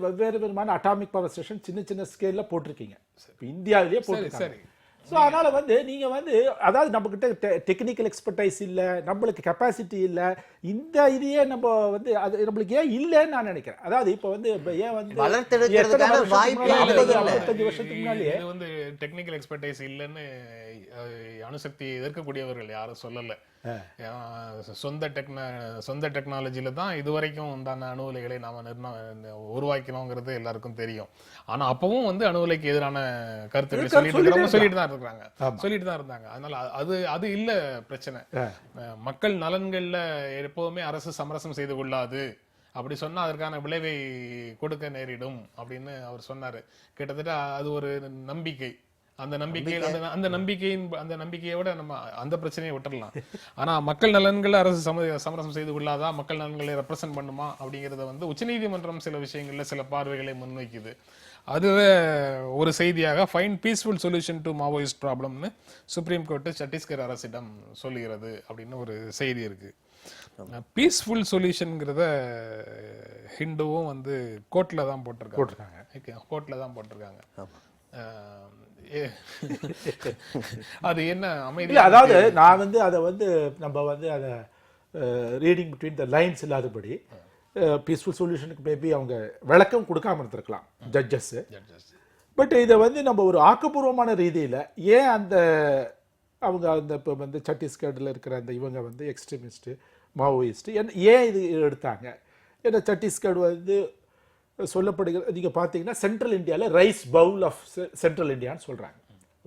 வெவ்வேறு விதமான அட்டாமிக் பவர் ஸ்டேஷன் சின்ன சின்ன ஸ்கேல்ல போட்டிருக்கீங்க, இப்போ இந்தியாவிலேயே போட்டிருக்காங்க. ஸோ அதனால் வந்து நீங்கள் வந்து அதாவது நம்மக்கிட்ட டெக்னிக்கல் எக்ஸ்பர்டைஸ் இல்லை, நம்மளுக்கு கெப்பாசிட்டி இல்லை, இந்த இதையே நம்ம வந்து அது நம்மளுக்கு ஏன் இல்லைன்னு நான் நினைக்கிறேன். அதாவது இப்போ வந்து ஏன் வந்து 55 வருஷத்துக்கு முன்னாடியே இது வந்து டெக்னிக்கல் எக்ஸ்பர்டைஸ் இல்லைன்னு அணுசக்தி எதிர்க்கக்கூடியவர்கள் யாரும் சொல்லலை. சொந்த டெக்னாலஜியில தான் இதுவரைக்கும் உண்டான அணு உலைகளை நாம உருவாக்கணுங்கிறது எல்லாருக்கும் தெரியும். ஆனா அப்பவும் வந்து அணு உலைக்கு எதிரான கருத்துக்களை சொல்லிட்டு தான் இருந்தாங்க. அதனால அது இல்ல பிரச்சனை. மக்கள் நலன்கள்ல எப்போதுமே அரசு சமரசம் செய்து கொள்ளாது, அப்படி சொன்னா அதற்கான விளைவை கொடுக்க நேரிடும் அப்படின்னு அவர் சொன்னாரு. கிட்டத்தட்ட அது ஒரு நம்பிக்கை. அந்த நம்பிக்கையோட நம்ம அந்த பிரச்சனையை விட்டுறலாம். ஆனா மக்கள் நலன்களை அரசு சமரசம் செய்து கொள்ளாதா, மக்கள் நலன்களை ரெப்ரசென்ட் பண்ணுமா அப்படிங்கறத வந்து உச்சநீதிமன்றம் சில விஷயங்கள்ல சில பார்வைகளை முன்வைக்குது. அதுவே ஒரு செய்தியாக find peaceful solution to Maoist ப்ராப்ளம்னு சுப்ரீம் கோர்ட்டு சத்தீஸ்கர் அரசிடம் சொல்லுகிறது அப்படின்னு ஒரு செய்தி இருக்கு. பீஸ்ஃபுல் சொல்யூஷன்ங்கிறத ஹிந்துவும் வந்து கோர்ட்ல தான் போட்டிருக்காங்க. அது என்ன அமைதி? அதாவது நான் வந்து அதை வந்து நம்ம வந்து அதை ரீடிங் பிட்வீன் த லைன்ஸ் இல்லாதபடி பீஸ்ஃபுல் சொல்யூஷனுக்கு மேபி அவங்க விளக்கம் கொடுக்காம இருந்திருக்கலாம் ஜட்ஜஸ். பட் இதை வந்து நம்ம ஒரு ஆக்கப்பூர்வமான ரீதியில் ஏன் அவங்க அந்த இப்போ வந்து சத்தீஸ்கரில் இருக்கிற அந்த இவங்க வந்து எக்ஸ்ட்ரீமிஸ்ட்டு மாவோயிஸ்ட்டு ஏன் இது எடுத்தாங்க? ஏன்னா சத்தீஸ்கர் வந்து சொல்லப்படுகிறது, நீங்கள் பார்த்தீங்கன்னா சென்ட்ரல் இந்தியாவில் ரைஸ் பவுல் ஆஃப் சென்ட்ரல் இந்தியான்னு சொல்கிறாங்க.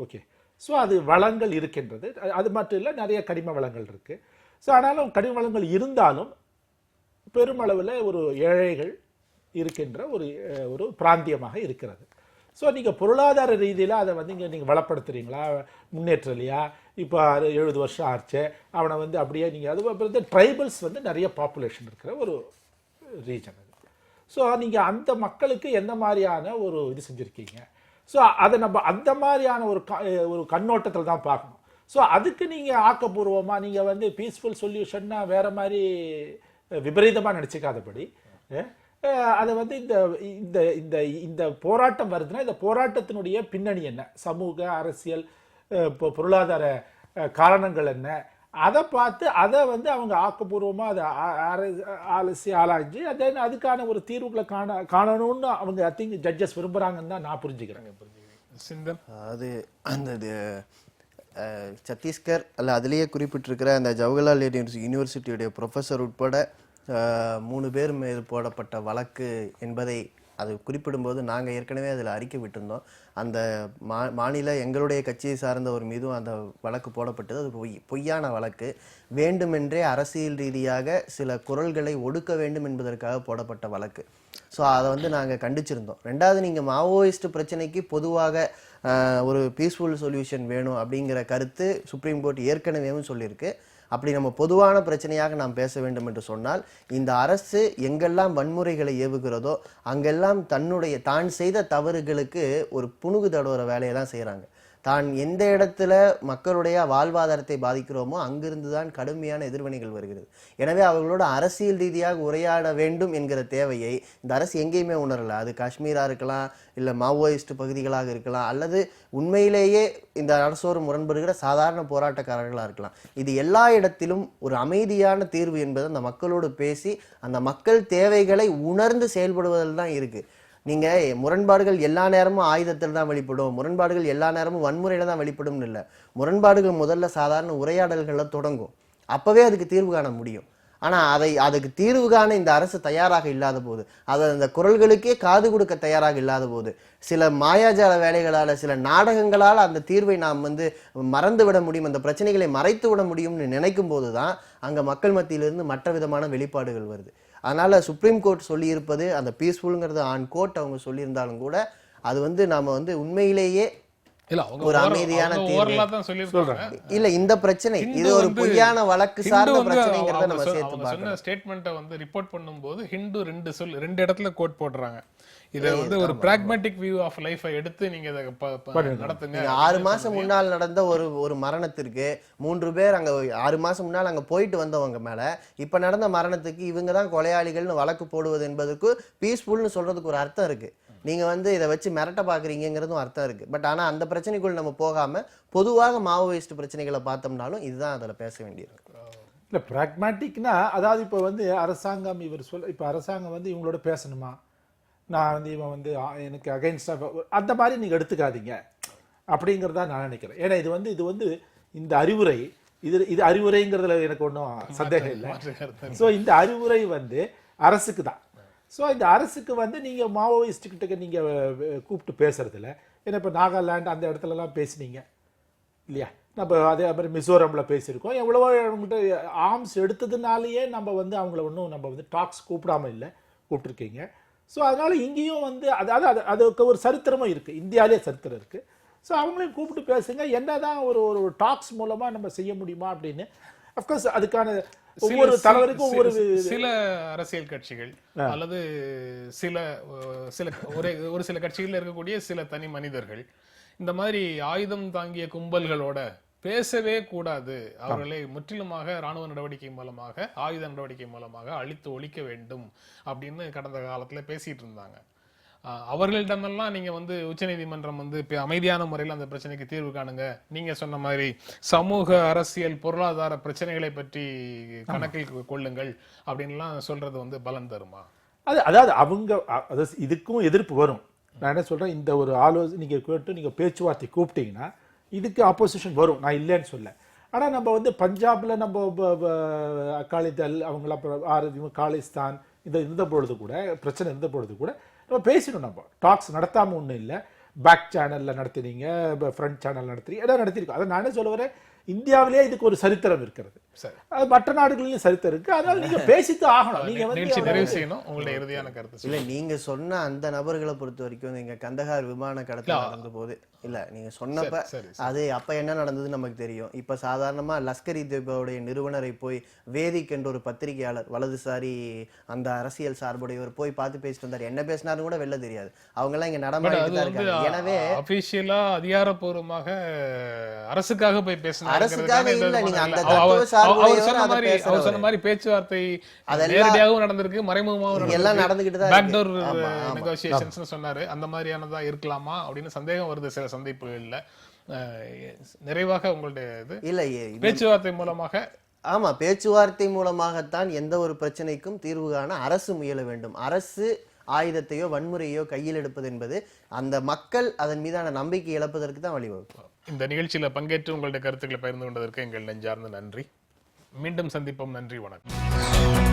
ஓகே, ஸோ அது வளங்கள் இருக்கின்றது. அது மட்டும் இல்லை, நிறைய கனிம வளங்கள் இருக்குது. ஸோ ஆனாலும் கனிம வளங்கள் இருந்தாலும் பெருமளவில் ஒரு ஏழைகள் இருக்கின்ற ஒரு பிராந்தியமாக இருக்கிறது. ஸோ நீங்கள் பொருளாதார ரீதியில் அதை வந்து இங்கே நீங்கள் வளப்படுத்துறீங்களா, முன்னேற்றலையா? இப்போ 70 வருஷம் ஆச்சு, அவனை வந்து அப்படியே நீங்கள் அது வந்து ட்ரைபல்ஸ் வந்து நிறைய பாப்புலேஷன் இருக்கிற ஒரு ரீஜன் அது. ஸோ நீங்கள் அந்த மக்களுக்கு எந்த மாதிரியான ஒரு இது செஞ்சுருக்கீங்க? ஸோ அதை நம்ம அந்த மாதிரியான ஒரு கண்ணோட்டத்தில் தான் பார்க்கணும். ஸோ அதுக்கு நீங்கள் ஆக்கப்பூர்வமாக நீங்கள் வந்து பீஸ்ஃபுல் சொல்யூஷன்னா வேறு மாதிரி விபரீதமாக நினச்சிக்காதபடி அதை வந்து இந்த இந்த இந்த போராட்டம் வருதுன்னா இந்த போராட்டத்தினுடைய பின்னணி என்ன, சமூக அரசியல் பொருளாதார காரணங்கள் என்ன, அதை பார்த்து அதை வந்து அவங்க ஆக்கப்பூர்வமாக அதை ஆலோசி ஆராய்ச்சி அதுக்கான ஒரு தீர்வுகளை காணணும்னு அவங்க ஐ திங்க் ஜட்ஜஸ் விரும்புகிறாங்கன்னு தான் நான் புரிஞ்சுக்கிறேன். அது அந்த சத்தீஸ்கர் அல்ல அதுலேயே குறிப்பிட்டிருக்கிற அந்த ஜவஹர்லால் யூனிவர்சிட்டியுடைய ப்ரொஃபஸர் உட்பட 3 பேர் மீது போடப்பட்ட வழக்கு என்பதை அது குறிப்பிடும்போது நாங்கள் ஏற்கனவே அதில் அறிக்கை விட்டிருந்தோம். அந்த மாநில எங்களுடைய கட்சியை சார்ந்தவர் மீதும் அந்த வழக்கு போடப்பட்டது. அது பொய்யான வழக்கு. வேண்டுமென்றே அரசியல் ரீதியாக சில குரல்களை ஒடுக்க வேண்டும் என்பதற்காக போடப்பட்ட வழக்கு. ஸோ அதை வந்து நாங்கள் கண்டிச்சிருந்தோம். ரெண்டாவது, நீங்கள் மாவோயிஸ்ட் பிரச்சனைக்கு பொதுவாக ஒரு பீஸ்ஃபுல் சொல்யூஷன் வேணும் அப்படிங்கிற கருத்து சுப்ரீம் கோர்ட் ஏற்கனவே சொல்லியிருக்கு. அப்படி நம்ம பொதுவான பிரச்சனையாக நாம் பேச வேண்டும் என்று சொன்னால், இந்த அரசு எங்கெல்லாம் வன்முறைகளை ஏவுகிறதோ அங்கெல்லாம் தான் செய்த தவறுகளுக்கு ஒரு புணுகு தடவுற வேலையை தான் செய்கிறாங்க. தான் எந்த இடத்துல மக்களுடைய வாழ்வாதாரத்தை பாதிக்கிறோமோ அங்கிருந்து தான் கடுமையான எதிர்வினைகள் வருகிறது. எனவே அவர்களோட அரசியல் ரீதியாக உரையாட வேண்டும் என்கிற தேவையை இந்த அரசு எங்கேயுமே உணரலை. அது காஷ்மீராக இருக்கலாம், இல்லை மாவோயிஸ்ட் பகுதிகளாக இருக்கலாம், அல்லது உண்மையிலேயே இந்த அரசோடு முரண்படுகிற சாதாரண போராட்டக்காரர்களாக இருக்கலாம். இது எல்லா இடத்திலும் ஒரு அமைதியான தீர்வு என்பது அந்த மக்களோடு பேசி அந்த மக்கள் தேவைகளை உணர்ந்து செயல்படுவதில் தான் இருக்குது. நீங்கள் முரண்பாடுகள் எல்லா நேரமும் ஆயுதத்தில் தான் வெளிப்படும், முரண்பாடுகள் எல்லா நேரமும் வன்முறையில் தான் வெளிப்படும்னு இல்லை. முரண்பாடுகள் முதல்ல சாதாரண உரையாடல்களில் தொடங்கும், அப்போவே அதுக்கு தீர்வு காண முடியும். ஆனால் அதுக்கு தீர்வு காண இந்த அரசு தயாராக இல்லாத போது, அந்த குரல்களுக்கே காது கொடுக்க தயாராக இல்லாத போது, சில மாயாஜால வேலைகளால் சில நாடகங்களால் அந்த தீர்வை நாம் வந்து மறந்து விட முடியும், அந்த பிரச்சனைகளை மறைத்து விட முடியும்னு நினைக்கும் போது தான் அங்கே மக்கள் மத்தியிலிருந்து மற்ற விதமான வெளிப்பாடுகள் வருது. அதனால் சுப்ரீம் கோர்ட் சொல்லியிருப்பது அந்த பீஸ்ஃபுல்ங்கிறது ஆன் கோர்ட் அவங்க சொல்லியிருந்தாலும் கூட அது வந்து நாம் வந்து உண்மையிலேயே இல்ல அவங்க ஒரு அமைதியான தீர்வு. ஓரலா தான் சொல்லிருக்காங்க. இல்ல இந்த பிரச்சனை இது ஒரு பொய்யான வழக்கு சார்ந்த பிரச்சனைங்கிறத நம்ம சேர்த்து அவங்க பார்க்கணும். சொன்ன ஸ்டேட்மெண்ட்டை வந்து ரிப்போர்ட் பண்ணும்போது ஹிந்து ரெண்டு இடத்துல கோட் போடுறாங்க. இதை வந்து ஒரு பிராக்மேட்டிக் வியூ ஆஃப் லைஃபை எடுத்து நீங்க இதை நடத்துங்க. 6 மாசம் முன்னால் நடந்த ஒரு மரணத்திற்கு 3 பேர் அங்க 6 மாசம் முன்னால் அங்க போயிட்டு வந்தவங்க மேல இப்ப நடந்த மரணத்துக்கு இவங்க தான் கொலையாளிகள்னு வழக்கு போடுவது என்பதற்கு பீஸ்ஃபுல்னு சொல்றதுக்கு ஒரு அர்த்தம் இருக்கு. நீங்க வந்து இதை வச்சு மிரட்ட பாக்குறீங்கிறதும் அர்த்தம் இருக்கு. பட் ஆனா அந்த பிரச்சனைக்குள் நம்ம போகாம பொதுவாக மாவோயிஸ்ட் பிரச்சனைகளை பார்த்தோம்னாலும் இதுதான் அதுல பேச வேண்டியிருக்கு. இல்லை பிராக்மேட்டிக்னா அதாவது இப்போ வந்து அரசாங்கம் இப்போ அரசாங்கம் வந்து இவங்களோட பேசணுமா, நான் வந்து இவன் வந்து எனக்கு அகைன்ஸ்டாக அந்த மாதிரி நீங்கள் எடுத்துக்காதீங்க அப்படிங்கிறதா நான் நினைக்கிறேன். ஏன்னா இது வந்து இந்த அறிவுரை இது அறிவுரைங்கிறதுல எனக்கு ஒன்றும் சந்தேகம் இல்லை. ஸோ இந்த அறிவுரை வந்து அரசுக்கு தான். ஸோ இந்த அரசுக்கு வந்து நீங்கள் மாவோயிஸ்ட்டுக்கிட்ட நீங்கள் கூப்பிட்டு பேசுறதில்ல. ஏன்னா இப்போ நாகாலாந்து அந்த இடத்துலலாம் பேசுனீங்க இல்லையா, நம்ம அதே மாதிரி மிசோரமில் பேசியிருக்கோம். எவ்வளவோ அவங்கள்ட்ட ஆர்ம்ஸ் எடுத்ததுனாலேயே நம்ம வந்து அவங்கள ஒன்றும் நம்ம வந்து டாக்ஸ் கூப்பிட்டுருக்கீங்க. ஸோ அதனால் இங்கேயும் வந்து அதாவது அதுக்கு ஒரு சரித்திரமும் இருக்குது, இந்தியாவிலே சரித்திரம் இருக்குது. ஸோ அவங்களையும் கூப்பிட்டு பேசுங்க, என்ன தான் ஒரு டாக்ஸ் மூலமாக நம்ம செய்ய முடியுமா அப்படின்னு. அஃப்கோர்ஸ் அதுக்கான ஒவ்வொரு தலைவருக்கும் ஒவ்வொரு சில அரசியல் கட்சிகள் அல்லது ஒரு சில கட்சிகளில் இருக்கக்கூடிய சில தனி மனிதர்கள் இந்த மாதிரி ஆயுதம் தாங்கிய கும்பல்களோட பேசவே கூடாது, அவர்களை முற்றிலுமாக ராணுவ நடவடிக்கை மூலமாக ஆயுத நடவடிக்கை மூலமாக அழித்து ஒழிக்க வேண்டும் அப்படின்னு கடந்த காலத்துல பேசிட்டு இருந்தாங்க. அவர்களிடமெல்லாம் நீங்க வந்து உச்சநீதிமன்றம் வந்து அமைதியான முறையில் அந்த பிரச்சனைக்கு தீர்வு காணுங்க, நீங்க சொன்ன மாதிரி சமூக அரசியல் பொருளாதார பிரச்சனைகளை பற்றி கணக்கில் கொள்ளுங்கள் அப்படின்லாம் சொல்றது வந்து பலன் தருமா? அதாவது அவங்க இதுக்கும் எதிர்ப்பு வரும். நான் என்ன சொல்றேன், இந்த ஒரு ஆலோசனை நீங்க கேட்டு நீங்க பேச்சுவார்த்தை கூப்பிட்டீங்கன்னா இதுக்கு ஆப்போசிஷன் வரும், நான் இல்லைன்னு சொல்ல. ஆனால் நம்ம வந்து பஞ்சாப்ல நம்ம அகாலிதள் அவங்களாம் காலிஸ்தான் இருந்த பொழுது கூட பிரச்சனை இருந்த பொழுது கூட நம்ம பேசணும். நம்ம டாக்ஸ் நடத்தாமல் ஒன்றும் இல்லை, பேக் சேனலில் நடத்துனீங்க, ஃப்ரண்ட் சேனல் நடத்துறீங்க, எல்லாம் நடத்திருக்கோம். அதை நான் என்ன சொல்ல வரேன், இந்தியாவிலேயே இதுக்கு ஒரு சரித்திரம் இருக்கிறது, மற்ற நாடுகளிலும் சரித்திரம் இருக்கு. அதனால நீங்க பேசிட்டு ஆகணும். நீங்க வந்து நிறைவு செய்யணும். உங்களுடைய இறுதியான கருத்து இல்ல, நீங்க சொன்ன அந்த நபர்களை பொறுத்த வரைக்கும் நீங்க கந்தகார் விமான கடத்தல் நடந்த போது இல்ல நீங்க சொன்னப்ப அது அப்ப என்ன நடந்தது நமக்கு தெரியும். இப்ப சாதாரணமா லஷ்கர் இ தொய்பாவுடைய நிறுவனரை போய் வேதிக் என்ற ஒரு பத்திரிகையாளர் வலதுசாரி அந்த அரசியல் சார்புடையவர் போய் பார்த்து பேசிட்டு வந்தார். என்ன பேசினாரும் கூட வெளில தெரியாது. அவங்க எல்லாம் இங்க நடமாடிட்டு தான் இருக்காங்க. எனவே அபிஷியலா அதிகாரப்பூர்வமாக அரசுக்காக போய் பேசினார். அரசுக்காக இல்ல, நீங்க அந்த அவர் சொன்ன மாதிரி பேச்சுவார்த்தை நேரடியாகவும் நடந்திருக்கு, மறைமுகமாகவும் எல்லாம் நடந்துகிட்டு தான் பேக்டோர் நெகோசியேஷன்ஸ் சொன்னாரு. அந்த மாதிரியானதா இருக்கலாமா அப்படின்னு சந்தேகம் வருது சில சந்திப்புகள்ல. நிறைவாக உங்களுடைய இது இல்ல பேச்சுவார்த்தை மூலமாக ஆமா பேச்சுவார்த்தை மூலமாகத்தான் எந்த ஒரு பிரச்சனைக்கும் தீர்வு காண அரசு முயல வேண்டும். அரசு ஆயுதத்தையோ வன்முறையோ கையில் எடுப்பது என்பது அந்த மக்கள் அதன் மீதான நம்பிக்கை இழப்பதற்கு தான் வழிவகுக்கும். இந்த நிகழ்ச்சியில பங்கேற்று உங்களுடைய கருத்துக்களை பகிர்ந்து கொண்டதற்கு எங்கள் நெஞ்சார்ந்த நன்றி. மீண்டும் சந்திப்போம். நன்றி, வணக்கம்.